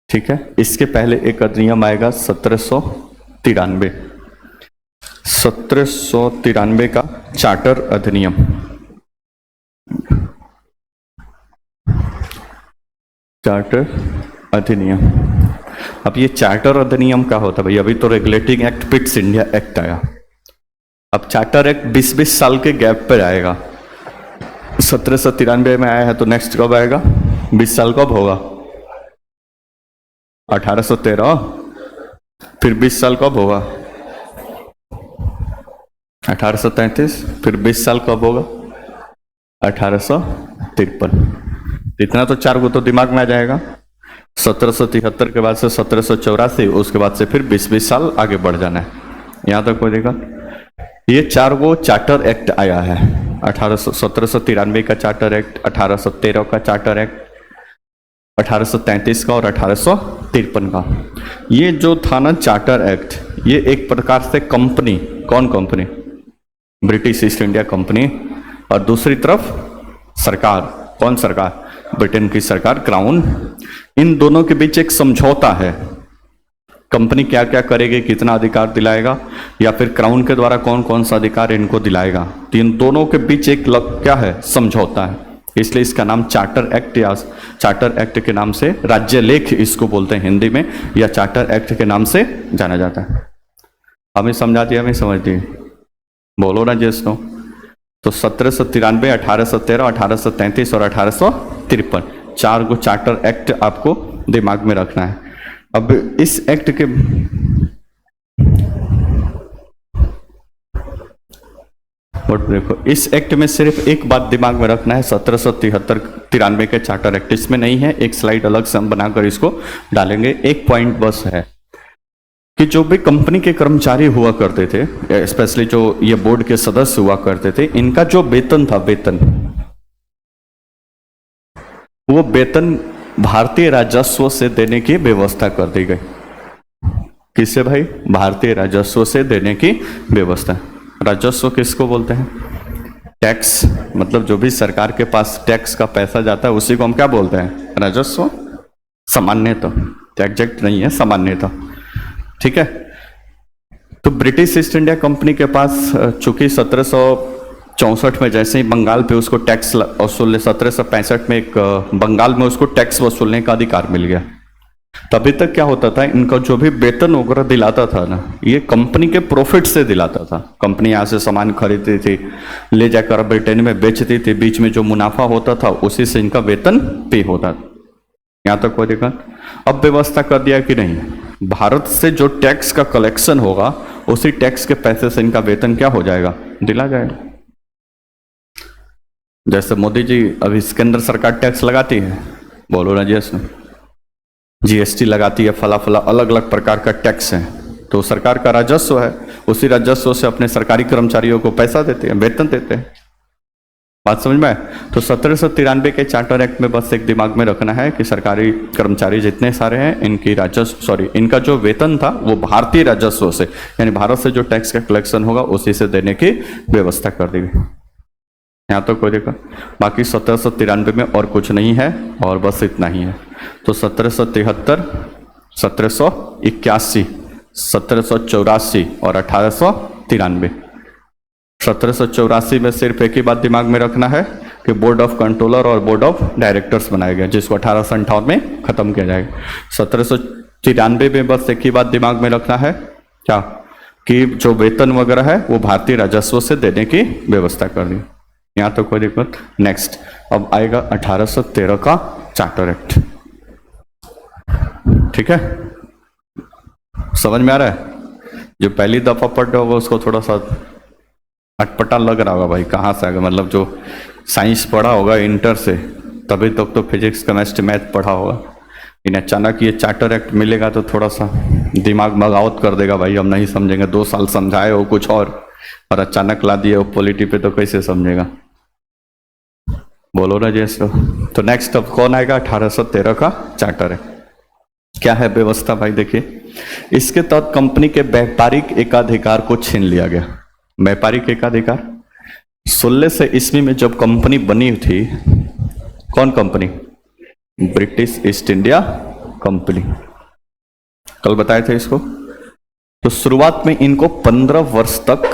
ठीक है, इसके पहले एक अधिनियम आएगा 1793। 1793 का चार्टर अधिनियम। चार्टर अधिनियम। अब ये चार्टर अधिनियम क्या होता है भाई? अभी तो regulating act Pitt's India act आया, अब चार्टर एक्ट 20-20 साल के गैप पर आएगा। 1793 में आया है तो नेक्स्ट कब आएगा? 20 साल कब होगा? 1813। फिर 20 साल कब होगा? 1833। फिर 20 साल कब होगा? 1853। इतना तो 4 को तो दिमाग में आ जाएगा। 1773 के बाद से 1784, उसके बाद से फिर 20-20 साल आगे बढ़ जाना है। यहां तक कोई दिक्कत? ये 4 गो चार्टर एक्ट आया है। 1793 का चार्टर एक्ट, 1813 का चार्टर एक्ट, 1833 का और 1853 का। ये जो था ना चार्टर एक्ट, ये एक प्रकार से कंपनी, कौन company? British east India company और दूसरी तरफ सरकार, कौन सरकार? ब्रिटेन की सरकार, क्राउन। इन दोनों के बीच एक समझौता है, कंपनी क्या क्या करेगी, कितना अधिकार दिलाएगा, या फिर क्राउन के द्वारा कौन कौन सा अधिकार इनको दिलाएगा। तो इन दोनों के बीच एक क्या है, समझौता है। इसलिए इसका नाम चार्टर एक्ट या चार्टर एक्ट के नाम से, राज्य लेख इसको बोलते हैं हिंदी में, या चार्टर एक्ट के नाम से जाना जाता है। हमें समझा दिया, हमें समझ दिए, बोलो ना जिसको। तो 1793, 1813, 1833 और 1853, 4 को चार्टर एक्ट आपको दिमाग में रखना है। अब इस एक्ट के देखो, इस एक्ट में सिर्फ एक बात दिमाग में रखना है, 1793 के चार्टर एक्ट, इसमें नहीं है, एक स्लाइड अलग से हम बनाकर इसको डालेंगे। एक पॉइंट बस है कि जो भी कंपनी के कर्मचारी हुआ करते थे, स्पेशली जो ये बोर्ड के सदस्य हुआ करते थे, इनका जो वेतन था, वेतन, वो वेतन भारतीय राजस्व से देने की व्यवस्था कर दी गई। किससे भाई? भारतीय राजस्व से देने की व्यवस्था। राजस्व किसको बोलते हैं? टैक्स, मतलब जो भी सरकार के पास टैक्स का पैसा जाता है उसी को हम क्या बोलते हैं? राजस्व। सामान्यतः, एग्जैक्ट नहीं है, सामान्यतः, ठीक है। तो ब्रिटिश ईस्ट इंडिया कंपनी के पास चूंकि 1764 में जैसे ही बंगाल पे उसको टैक्स वसूलने, 1765 में एक बंगाल में उसको टैक्स वसूलने का अधिकार मिल गया। तभी तक क्या होता था, इनका जो भी वेतन वगैरह दिलाता था ना, ये कंपनी के प्रॉफिट से दिलाता था। कंपनी यहाँ से सामान खरीदती थी, ले जाकर ब्रिटेन में बेचती थी, बीच में जो मुनाफा होता था उसी से इनका वेतन पे होता था। यहाँ तक कोई दिक्कत? अब व्यवस्था कर दिया कि नहीं, भारत से जो टैक्स का कलेक्शन होगा उसी टैक्स के पैसे से इनका वेतन क्या हो जाएगा? दिला जाएगा। जैसे मोदी जी अभी केंद्र सरकार टैक्स लगाती है, बोलो ना जी, जीएसटी लगाती है, फला फला अलग अलग प्रकार का टैक्स है, तो सरकार का राजस्व है, उसी राजस्व से अपने सरकारी कर्मचारियों को पैसा देते हैं, वेतन देते हैं। बात समझ में आए? तो 1793 के चार्टर एक्ट में बस एक दिमाग में रखना है कि सरकारी कर्मचारी जितने सारे हैं, इनकी इनका जो वेतन था वो भारतीय राजस्व से, यानी भारत से जो टैक्स का कलेक्शन होगा उसी से देने की व्यवस्था कर दी गई। यहाँ तो कोई दिक्कत? बाकी 1793 में और कुछ नहीं है, और बस इतना ही है। तो 1773, 1781, 1784 और 1893। 1784 में सिर्फ एक ही बात दिमाग में रखना है कि बोर्ड ऑफ कंट्रोलर और बोर्ड ऑफ डायरेक्टर्स बनाए गए, जिसको 1858 में खत्म किया जाएगा। 1793 में बस एक ही बात दिमाग में रखना है, क्या? कि जो वेतन वगैरह है वो भारतीय राजस्व से देने की व्यवस्था कर दी। यहाँ तो कोई दिक्कत? नेक्स्ट, अब आएगा 1813 का चार्टर एक्ट, ठीक है? समझ में आ रहा है? जो पहली दफा पढ़ रहे होगा उसको थोड़ा सा अटपटा लग रहा होगा, भाई कहाँ से आ गया, मतलब जो साइंस पढ़ा होगा इंटर से, तभी तक तो फिजिक्स, केमिस्ट्री, मैथ पढ़ा होगा, इन अचानक ये चार्टर एक्ट मिलेगा तो थोड़ा सा दिमाग मगावत कर देगा, भाई हम नहीं समझेंगे। 2 साल समझाए हो कुछ और अचानक ला दिए हो पॉलिटी पे, तो कैसे समझेगा? बोलो ना जैसे। तो नेक्स्ट अब कौन आएगा? 1813 का चार्टर है। क्या है व्यवस्था भाई? देखिए, इसके तहत कंपनी के व्यापारिक एकाधिकार को छीन लिया गया। व्यापारिक एकाधिकार 1600 ईस्वी में जब कंपनी बनी थी, कौन company? British east India company, कल बताए थे इसको। तो शुरुआत में इनको 15 वर्ष तक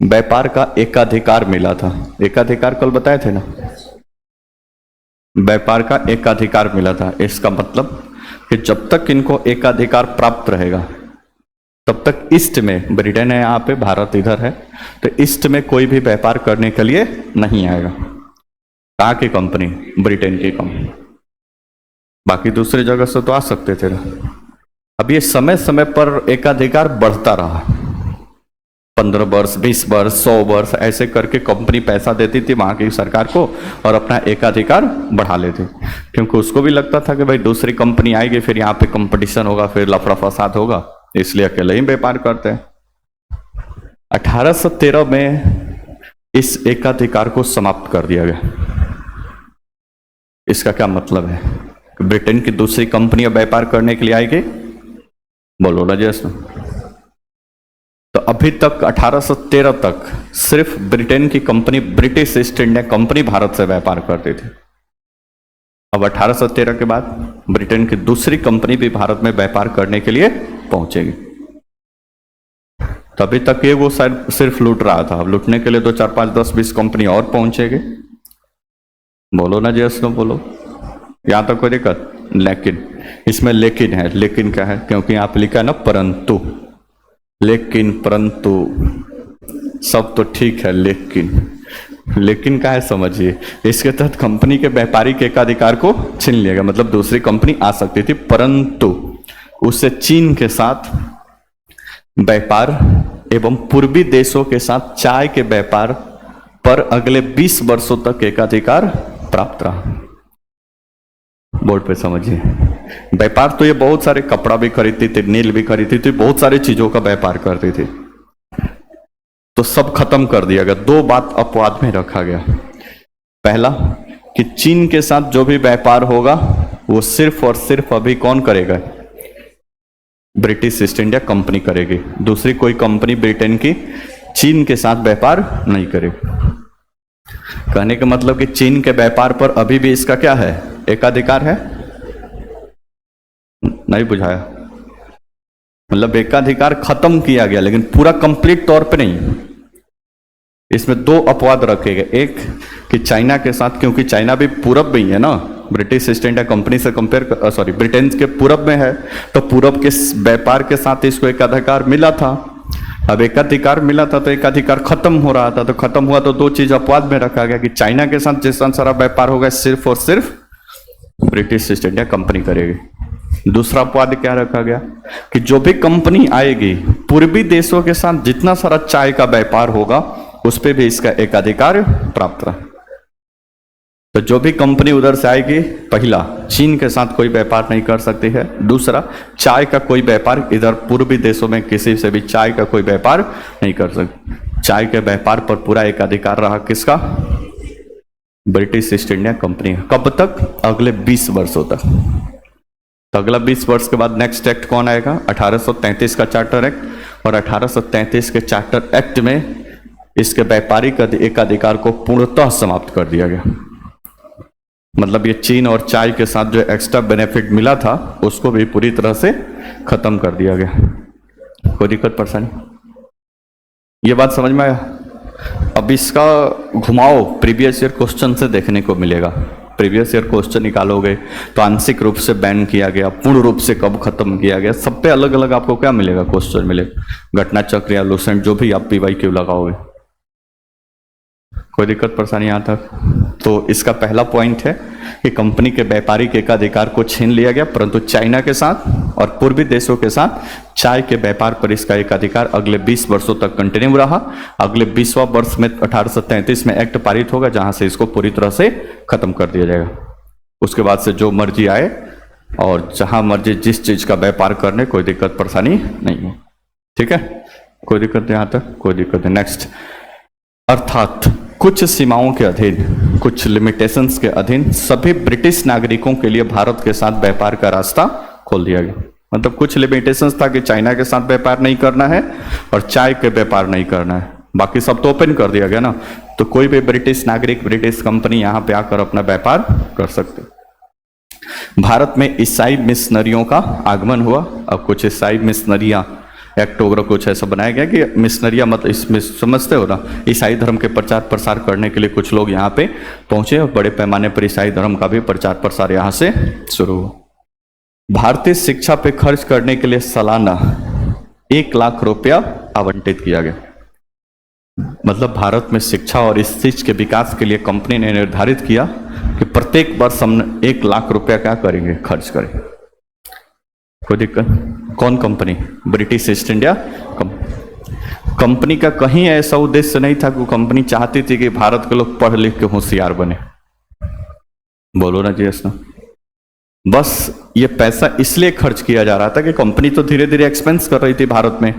व्यापार का एकाधिकार मिला था। एकाधिकार कल बताए थे ना, व्यापार का एकाधिकार मिला था। इसका मतलब कि जब तक इनको एकाधिकार प्राप्त रहेगा तब तक ईस्ट में, ब्रिटेन है यहाँ पे, भारत इधर है, तो ईस्ट में कोई भी व्यापार करने के लिए नहीं आएगा। कहाँ की कंपनी? ब्रिटेन की कंपनी। बाकी दूसरी जगह से तो आ सकते थे। अब ये समय समय पर एकाधिकार बढ़ता रहा, 15 वर्ष, 20 वर्ष, 100 वर्ष, ऐसे करके कंपनी पैसा देती थी वहां की सरकार को और अपना एकाधिकार बढ़ा लेती, क्योंकि उसको भी लगता था कि भाई दूसरी कंपनी आएगी, फिर यहाँ पे कंपटीशन होगा, फिर लफड़ा फसाद होगा, इसलिए अकेले ही व्यापार करते हैं। 1813 में इस एकाधिकार को समाप्त कर दिया गया। इसका क्या मतलब है? कि ब्रिटेन की दूसरी कंपनियां व्यापार करने के लिए आएगी, बोलो ना जैसे। तो अभी तक 1813 तक सिर्फ ब्रिटेन की company British east India company Bharat से व्यापार करती थी। अब 1813 के बाद ब्रिटेन की दूसरी कंपनी भी भारत में व्यापार करने के लिए पहुंचेगी। तो अभी तक ये वो सिर्फ लूट रहा था, अब लूटने के लिए 2 4 5 10 20 कंपनी और पहुंचेगी। बोलो ना जैस नो बोलो, यहां तक कोई दिक्कत? लेकिन इसमें लेकिन है, लेकिन क्या है? क्योंकि यहां पे लिखा है ना परंतु, लेकिन परंतु सब तो ठीक है, लेकिन क्या है समझिए, इसके तहत कंपनी के व्यापारिक एकाधिकार को छीन लिया गया। मतलब दूसरी कंपनी आ सकती थी, परंतु उसे चीन के साथ व्यापार एवं पूर्वी देशों के साथ चाय के व्यापार पर अगले 20 वर्षों तक एकाधिकार प्राप्त रहा। बोर्ड पे समझिए, व्यापार तो ये बहुत सारे कपड़ा भी खरीदती थी, नील भी खरीदती थी, बहुत सारी चीजों का व्यापार करती थी। तो सब खत्म कर दिया गया। 2 बात अपवाद में रखा गया। पहला कि चीन के साथ जो भी व्यापार होगा वो सिर्फ और सिर्फ अभी कौन करेगा? ब्रिटिश ईस्ट इंडिया कंपनी करेगी। दूसरी कोई कंपनी ब्रिटेन की चीन के साथ व्यापार नहीं करेगी। कहने का मतलब कि चीन के व्यापार पर अभी भी इसका क्या है? एकाधिकार है। नहीं बुझाया? मतलब एकाधिकार खत्म किया गया, लेकिन पूरा कंप्लीट तौर पे नहीं। इसमें 2 अपवाद रखे गए। एक कि चाइना के साथ, क्योंकि चाइना भी पूरब में ही है ना, ब्रिटिश ईस्ट इंडिया कंपनी से कंपेयर ब्रिटेन के पूरब में है, तो पूरब के व्यापार के साथ इसको एकाधिकार मिला था। अब एकाधिकार मिला था तो एकाधिकार खत्म हो रहा था, तो खत्म हुआ तो 2 चीज अपवाद में रखा गया कि चाइना के साथ जिस सारा व्यापार होगा सिर्फ और सिर्फ ब्रिटिश ईस्ट इंडिया कंपनी करेगी। दूसरा अपवाद क्या रखा गया कि जो भी कंपनी आएगी पूर्वी देशों के साथ जितना सारा चाय का व्यापार होगा उस पर भी इसका एकाधिकार प्राप्त रहा। तो जो भी कंपनी उधर से आएगी, पहला चीन के साथ कोई व्यापार नहीं कर सकती है, दूसरा चाय का कोई व्यापार इधर पूर्वी देशों में किसी से भी चाय का कोई व्यापार नहीं कर सकती। चाय के व्यापार पर पूरा एकाधिकार रहा किसका? British east India company. कब तक? अगले 20 वर्षों तक। तो अगला 20 वर्ष के बाद नेक्स्ट एक्ट कौन आएगा? 1833 का चार्टर एक्ट। और 1833 के चार्टर एक्ट में इसके व्यापारिक एकाधिकार को पूर्णतः समाप्त कर दिया गया। मतलब ये चीन और चाय के साथ जो एक्स्ट्रा बेनिफिट मिला था उसको भी पूरी तरह से खत्म कर दिया गया। कोई दिक्कत परेशानी? ये बात समझ में आया? अब इसका घुमाओ प्रीवियस ईयर क्वेश्चन से देखने को मिलेगा। प्रीवियस ईयर क्वेश्चन निकालोगे तो आंशिक रूप से बैन किया गया, पूर्ण रूप से कब खत्म किया गया, सब पे अलग अलग आपको क्या मिलेगा? क्वेश्चन मिलेगा। घटना चक्र या लूसेंट जो भी आप PYQ लगाओगे। कोई दिक्कत परेशानी यहाँ तक? तो इसका पहला पॉइंट है कि कंपनी के व्यापारिक एकाधिकार को छीन लिया गया, परंतु चाइना के साथ और पूर्वी देशों के साथ चाय के व्यापार पर इसका एकाधिकार अगले 20 वर्षों तक कंटिन्यू रहा। अगले 20वां वर्ष में 1833 में एक्ट पारित होगा जहां से इसको पूरी तरह से खत्म कर दिया जाएगा। उसके बाद से जो मर्जी आए और जहां मर्जी जिस चीज का व्यापार करने, कोई दिक्कत परेशानी नहीं है। ठीक है, कोई दिक्कत यहाँ तक? कोई दिक्कत नहीं। नेक्स्ट, अर्थात कुछ सीमाओं के अधीन, कुछ लिमिटेशंस के अधीन सभी ब्रिटिश नागरिकों के लिए भारत के साथ व्यापार का रास्ता खोल दिया गया। मतलब कुछ लिमिटेशंस था कि चाइना के साथ व्यापार नहीं करना है और चाय के व्यापार नहीं करना है, बाकी सब तो ओपन कर दिया गया ना। तो कोई भी ब्रिटिश नागरिक, ब्रिटिश कंपनी यहाँ पे आकर अपना व्यापार कर सकते। भारत में ईसाई मिशनरियों का आगमन हुआ। अब कुछ ईसाई मिशनरियां एक्ट वगैरह कुछ ऐसा बनाया गया कि मिशनरियां, मतलब इसमें समझते हो ना, ईसाई धर्म के प्रचार प्रसार करने के लिए कुछ लोग यहाँ पे पहुंचे और बड़े पैमाने पर ईसाई धर्म का भी प्रचार प्रसार यहाँ से शुरू हुआ। भारतीय शिक्षा पे खर्च करने के लिए सालाना 1 लाख रुपया आवंटित किया गया। मतलब भारत में शिक्षा और इस चीज के विकास के लिए कंपनी ने निर्धारित किया कि प्रत्येक वर्ष हम 1 लाख रुपया क्या करेंगे? खर्च करेंगे। कोई दिक्कत? कौन company? British east India company का कहीं ऐसा उद्देश्य नहीं था कि कंपनी चाहती थी कि भारत के लोग पढ़ लिख के होशियार बने। बोलो ना जी ऐसा। बस ये पैसा इसलिए खर्च किया जा रहा था कि कंपनी तो धीरे धीरे एक्सपेंस कर रही थी भारत में।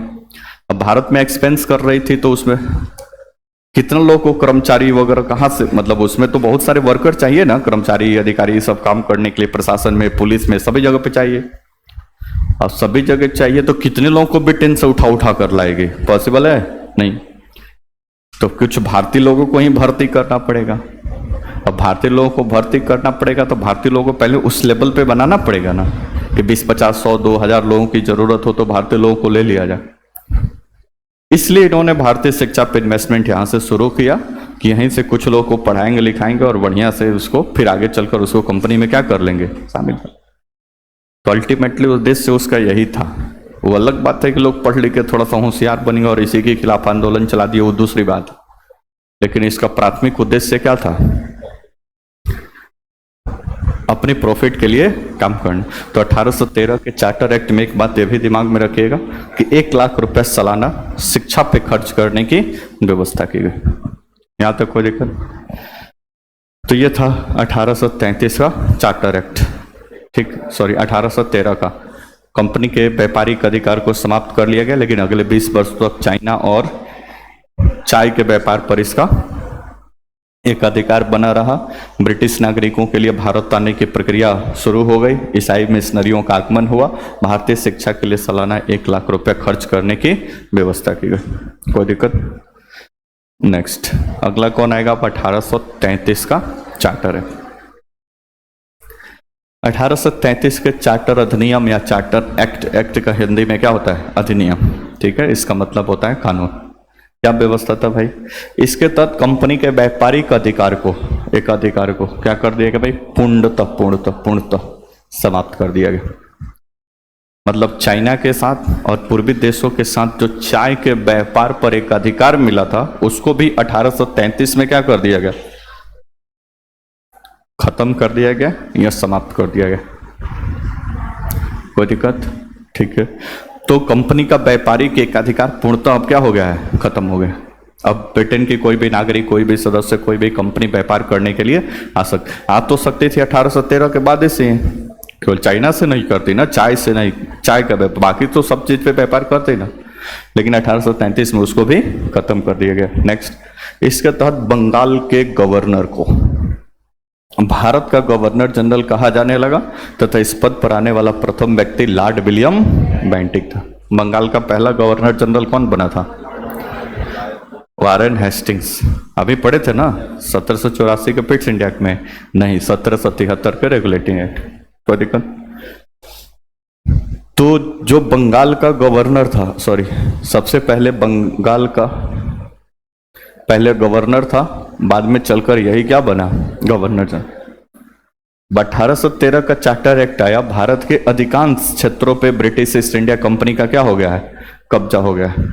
अब भारत में एक्सपेंस कर रही थी तो उसमें कितना लोग को कर्मचारी वगैरह कहाँ से, मतलब उसमें तो बहुत सारे वर्कर चाहिए ना, कर्मचारी अधिकारी सब काम करने के लिए, प्रशासन में, पुलिस में, सभी जगह पे चाहिए। अब सभी जगह चाहिए तो कितने लोगों को ब्रिटेन से उठा उठा कर लाएगी? पॉसिबल है नहीं। तो कुछ भारतीय लोगों को ही भर्ती करना पड़ेगा। अब भारतीय लोगों को भर्ती करना पड़ेगा तो भारतीय लोगों को पहले उस लेवल पे बनाना पड़ेगा ना, कि 20, 50, 100, 2000 लोगों की जरूरत हो तो भारतीय लोगों को ले लिया जाए। इसलिए इन्होंने भारतीय शिक्षा पे इन्वेस्टमेंट यहाँ से शुरू किया कि यहीं से कुछ लोगों को पढ़ाएंगे लिखाएंगे और बढ़िया से उसको फिर आगे चलकर उसको कंपनी में क्या कर लेंगे, शामिल कर। तो अल्टीमेटली उद्देश्य उसका यही था। वो अलग बात है कि लोग पढ़ लिख के थोड़ा सा होशियार बनेंगे और इसी के खिलाफ आंदोलन चला दिए, वो दूसरी बात। लेकिन इसका प्राथमिक उद्देश्य क्या था? अपने प्रॉफिट के लिए काम करना। तो 1813 के चार्टर एक्ट में एक बात ये भी दिमाग में रखिएगा कि 1 लाख रुपए सालाना शिक्षा पे खर्च करने की व्यवस्था की गई। यहां तक कोई दिक्कत? तो ये था 1833 का चार्टर एक्ट, ठीक, सॉरी 1813 का। कंपनी के व्यापारिक अधिकार को समाप्त कर लिया गया, लेकिन अगले 20 वर्ष तक चाइना और चाय के व्यापार पर इसका एक अधिकार बना रहा। ब्रिटिश नागरिकों के लिए भारत आने की प्रक्रिया शुरू हो गई। ईसाई मिशनरियों का आगमन हुआ। भारतीय शिक्षा के लिए सालाना 1 लाख रुपए खर्च करने की व्यवस्था की गई। कोई दिक्कत? नेक्स्ट अगला कौन आएगा? 1833 का चार्टर है। 1833 के चार्टर अधिनियम या चार्टर एक्ट, एक्ट का हिंदी में क्या होता है? अधिनियम, ठीक है। इसका मतलब होता है कानून। क्या व्यवस्था था भाई? इसके तहत कंपनी के व्यापारिक अधिकार को, एक अधिकार को क्या कर दिया गया भाई? पूर्णतः समाप्त कर दिया गया। मतलब चाइना के साथ और पूर्वी देशों के साथ जो चाय के व्यापार पर एक अधिकार मिला था, उसको भी 1833 में क्या कर दिया गया? खत्म कर दिया गया या समाप्त कर दिया गया। कोई दिक्कत? ठीक है। तो कंपनी का व्यापारिक एक अधिकार पूर्णतः अब क्या हो गया है? खत्म हो गया। अब ब्रिटेन की कोई भी नागरिक, कोई भी सदस्य, कोई भी कंपनी व्यापार करने के लिए आ तो सकती थी 1813 के बाद से। केवल चाइना से नहीं करती ना, चाय से नहीं, चाय का व्यापार, बाकी तो सब चीज पे व्यापार करते ना, लेकिन 1833 में उसको भी खत्म कर दिया गया। नेक्स्ट, इसके तहत बंगाल के गवर्नर को भारत का गवर्नर जनरल कहा जाने लगा तथा इस पद पर आने वाला प्रथम व्यक्ति लॉर्ड विलियम बेंटिक था। बंगाल का पहला गवर्नर जनरल कौन बना था? Warren Hastings. अभी पढ़े थे ना 1784 के पिट्स इंडिया में, नहीं 1773 के रेगुलेटिंग एक्ट। कोई दिक्कत? तो जो बंगाल का गवर्नर था, सॉरी सबसे पहले बंगाल का पहले गवर्नर था, बाद में चलकर यही क्या बना? Governor general. 1813 का चार्टर एक्ट आया। भारत के अधिकांश क्षेत्रों पे ब्रिटिश ईस्ट इंडिया कंपनी का क्या हो गया है? कब्जा हो गया है।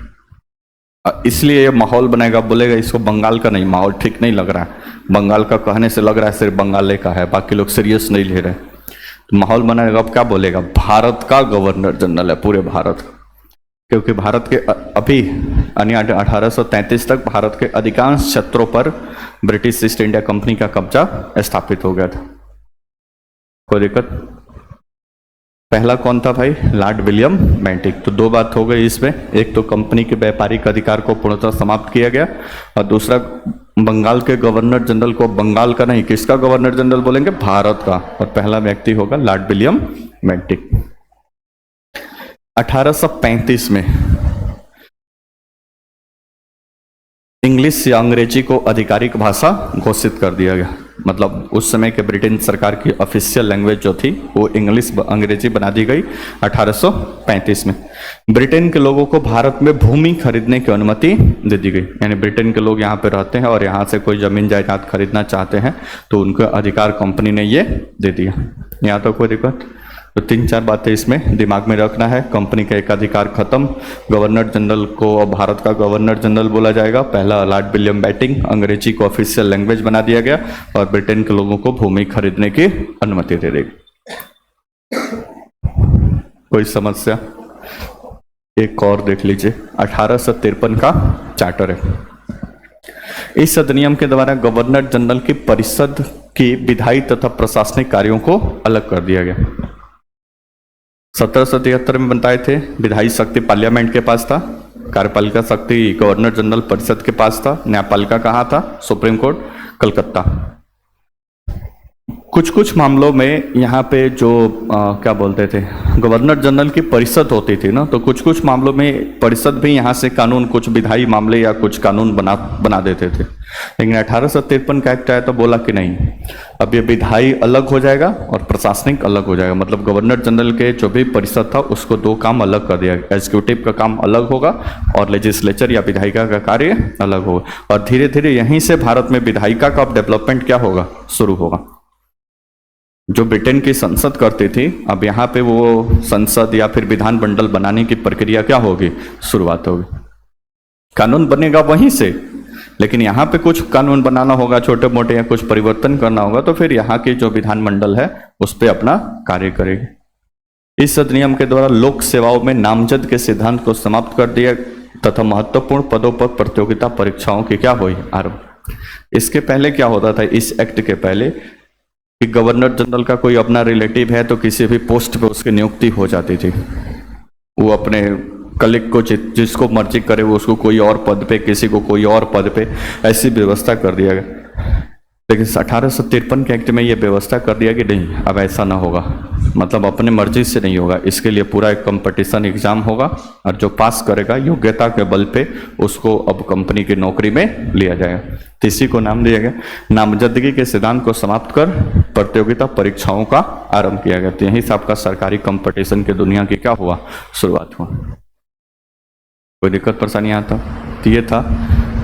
इसलिए ये माहौल बनेगा, बोलेगा इसको बंगाल का नहीं, माहौल ठीक नहीं लग रहा है। बंगाल का कहने से लग रहा है सिर्फ बंगाले का है, बाकी लोग सीरियस नहीं ले रहे। तो माहौल बनाएगा, अब क्या बोलेगा? भारत का गवर्नर जनरल है, पूरे भारत का। क्योंकि भारत के अभी यानी 1833 तक भारत के अधिकांश क्षेत्रों पर ब्रिटिश ईस्ट इंडिया कंपनी का कब्जा स्थापित हो गया था। कोई दिक्कत? पहला कौन था भाई? Lord William Bentinck. तो दो बात हो गई इसमें, एक तो कंपनी के व्यापारिक अधिकार को पूर्णतः समाप्त किया गया, और दूसरा बंगाल के गवर्नर जनरल को बंगाल का नहीं, किसका गवर्नर जनरल बोलेंगे? भारत का, और पहला व्यक्ति होगा लॉर्ड विलियम बेंटिक। 1835 में इंग्लिश या अंग्रेजी को आधिकारिक भाषा घोषित कर दिया गया। मतलब उस समय के ब्रिटेन सरकार की ऑफिशियल लैंग्वेज जो थी वो इंग्लिश अंग्रेजी बना दी गई 1835 में। ब्रिटेन के लोगों को भारत में भूमि खरीदने की अनुमति दे दी गई। यानी ब्रिटेन के लोग यहाँ पे रहते हैं और यहाँ से कोई जमीन जायदाद खरीदना चाहते हैं तो उनको अधिकार कंपनी ने ये दे दिया। यहाँ तो कोई दिक्कत? तो 3-4 बातें इसमें दिमाग में रखना है। कंपनी का एक अधिकार खत्म, गवर्नर जनरल को अब भारत का गवर्नर जनरल बोला जाएगा। पहला लॉर्ड विलियम बेंटिक, अंग्रेजी को ऑफिशियल लैंग्वेज बना दिया गया, और ब्रिटेन के लोगों को भूमि खरीदने की अनुमति दे देगी। कोई समस्या? एक और देख लीजिए, 1853 का चार्टर है। इस अधिनियम के द्वारा गवर्नर जनरल की परिषद की विधायी तथा प्रशासनिक कार्यों को अलग कर दिया गया। 1773 में बताए थे विधायी शक्ति पार्लियामेंट के पास था, कार्यपालिका शक्ति गवर्नर जनरल परिषद के पास था, न्यायपालिका कहाँ था? Supreme court Calcutta. कुछ कुछ मामलों में यहाँ पे जो क्या बोलते थे, गवर्नर जनरल की परिषद होती थी ना, तो कुछ कुछ मामलों में परिषद भी यहाँ से कानून, कुछ विधायी मामले या कुछ कानून बना देते थे। लेकिन 1853 का एक्ट आया तो बोला कि नहीं, अब ये विधायी अलग हो जाएगा और प्रशासनिक अलग हो जाएगा। मतलब गवर्नर जनरल के जो भी परिषद था उसको दो काम अलग कर दिया, एग्जीक्यूटिव का काम अलग होगा और लेजिस्लेचर या विधायिका का कार्य अलग होगा। और धीरे धीरे यहीं से भारत में विधायिका का डेवलपमेंट क्या होगा, शुरू होगा। जो ब्रिटेन की संसद करती थी, अब यहाँ पे वो संसद या फिर विधानमंडल बनाने की प्रक्रिया क्या होगी, शुरुआत होगी। कानून बनेगा वहीं से, लेकिन यहाँ पे कुछ कानून बनाना होगा छोटे मोटे, या कुछ परिवर्तन करना होगा, तो फिर यहाँ की जो विधानमंडल है उस पर अपना कार्य करेगी। इस अधिनियम के द्वारा लोक सेवाओं में नामजद के सिद्धांत को समाप्त कर दिया तथा महत्वपूर्ण पदों पर प्रतियोगिता परीक्षाओं की क्या हुई, आरंभ। इसके पहले क्या होता था, इस एक्ट के पहले, कि गवर्नर जनरल का कोई अपना रिलेटिव है तो किसी भी पोस्ट पे उसकी नियुक्ति हो जाती थी। वो अपने कलीग को जिसको मर्जी करे वो उसको कोई और पद पे, किसी को कोई और पद पे, ऐसी व्यवस्था कर दिया गया। लेकिन 1853 के एक्ट में ये व्यवस्था कर दिया कि नहीं, अब ऐसा ना होगा, मतलब अपने मर्जी से नहीं होगा। इसके लिए पूरा एक कंपटीशन एग्जाम होगा और जो पास करेगा योग्यता के बल पे उसको अब कंपनी की नौकरी में लिया जाएगा। तो इसी को नाम दिया गया, नामजदगी के सिद्धांत को समाप्त कर प्रतियोगिता परीक्षाओं का आरंभ किया गया। तो यहीं से आपका सरकारी कंपटीशन की दुनिया की क्या हुआ, शुरुआत हुआ। कोई दिक्कत परेशानी आता, तो ये था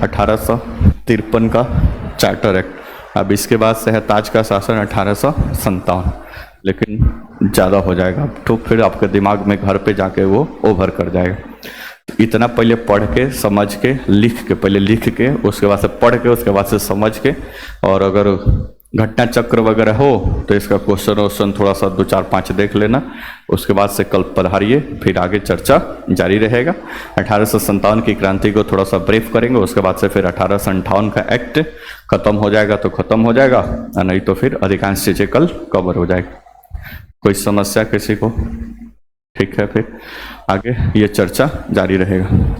1853 का चार्टर एक्ट। अब इसके बाद से है ताज का शासन 1857, लेकिन ज़्यादा हो जाएगा तो फिर आपके दिमाग में घर पे जाके वो ओवर कर जाएगा। इतना पहले पढ़ के समझ के लिख के, पहले लिख के उसके बाद से पढ़ के उसके बाद से समझ के, और अगर घटना चक्र वगैरह हो तो इसका क्वेश्चन वोश्चन थोड़ा सा 2 4 5 देख लेना। उसके बाद से कल पढ़ाइए, फिर आगे चर्चा जारी रहेगा। 1857 की क्रांति को थोड़ा सा ब्रीफ करेंगे, उसके बाद से फिर 1858 का एक्ट खत्म हो जाएगा तो खत्म हो जाएगा, और नहीं तो फिर अधिकांश चीज़ें कल कवर हो जाएगी। कोई समस्या किसी को? ठीक है, फिर आगे ये चर्चा जारी रहेगा।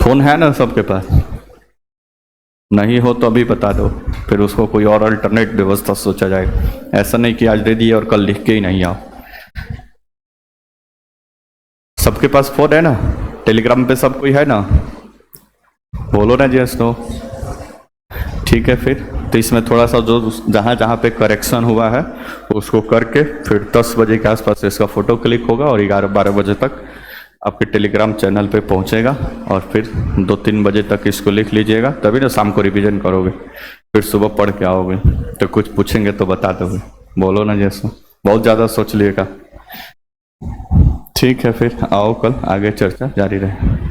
फोन है ना सबके पास? नहीं हो तो अभी बता दो, फिर उसको कोई और अल्टरनेट व्यवस्था सोचा जाएगा। ऐसा नहीं कि आज दे दिए और कल लिख के ही नहीं आओ। सबके पास फोन है ना? टेलीग्राम पे सब कोई है ना? बोलो ना जी, नो। ठीक है, फिर तो इसमें थोड़ा सा जो जहाँ जहाँ पे करेक्शन हुआ है उसको करके फिर 10 बजे के आसपास इसका फोटो क्लिक होगा और 11-12 बजे तक आपके टेलीग्राम चैनल पे पहुंचेगा, और फिर 2-3 बजे तक इसको लिख लीजिएगा, तभी ना शाम को रिवीजन करोगे, फिर सुबह पढ़ के आओगे। तो कुछ पूछेंगे तो बता दोगे, बोलो ना जैसा, बहुत ज़्यादा सोच लिएगा। ठीक है, फिर आओ, कल आगे चर्चा जारी रहे।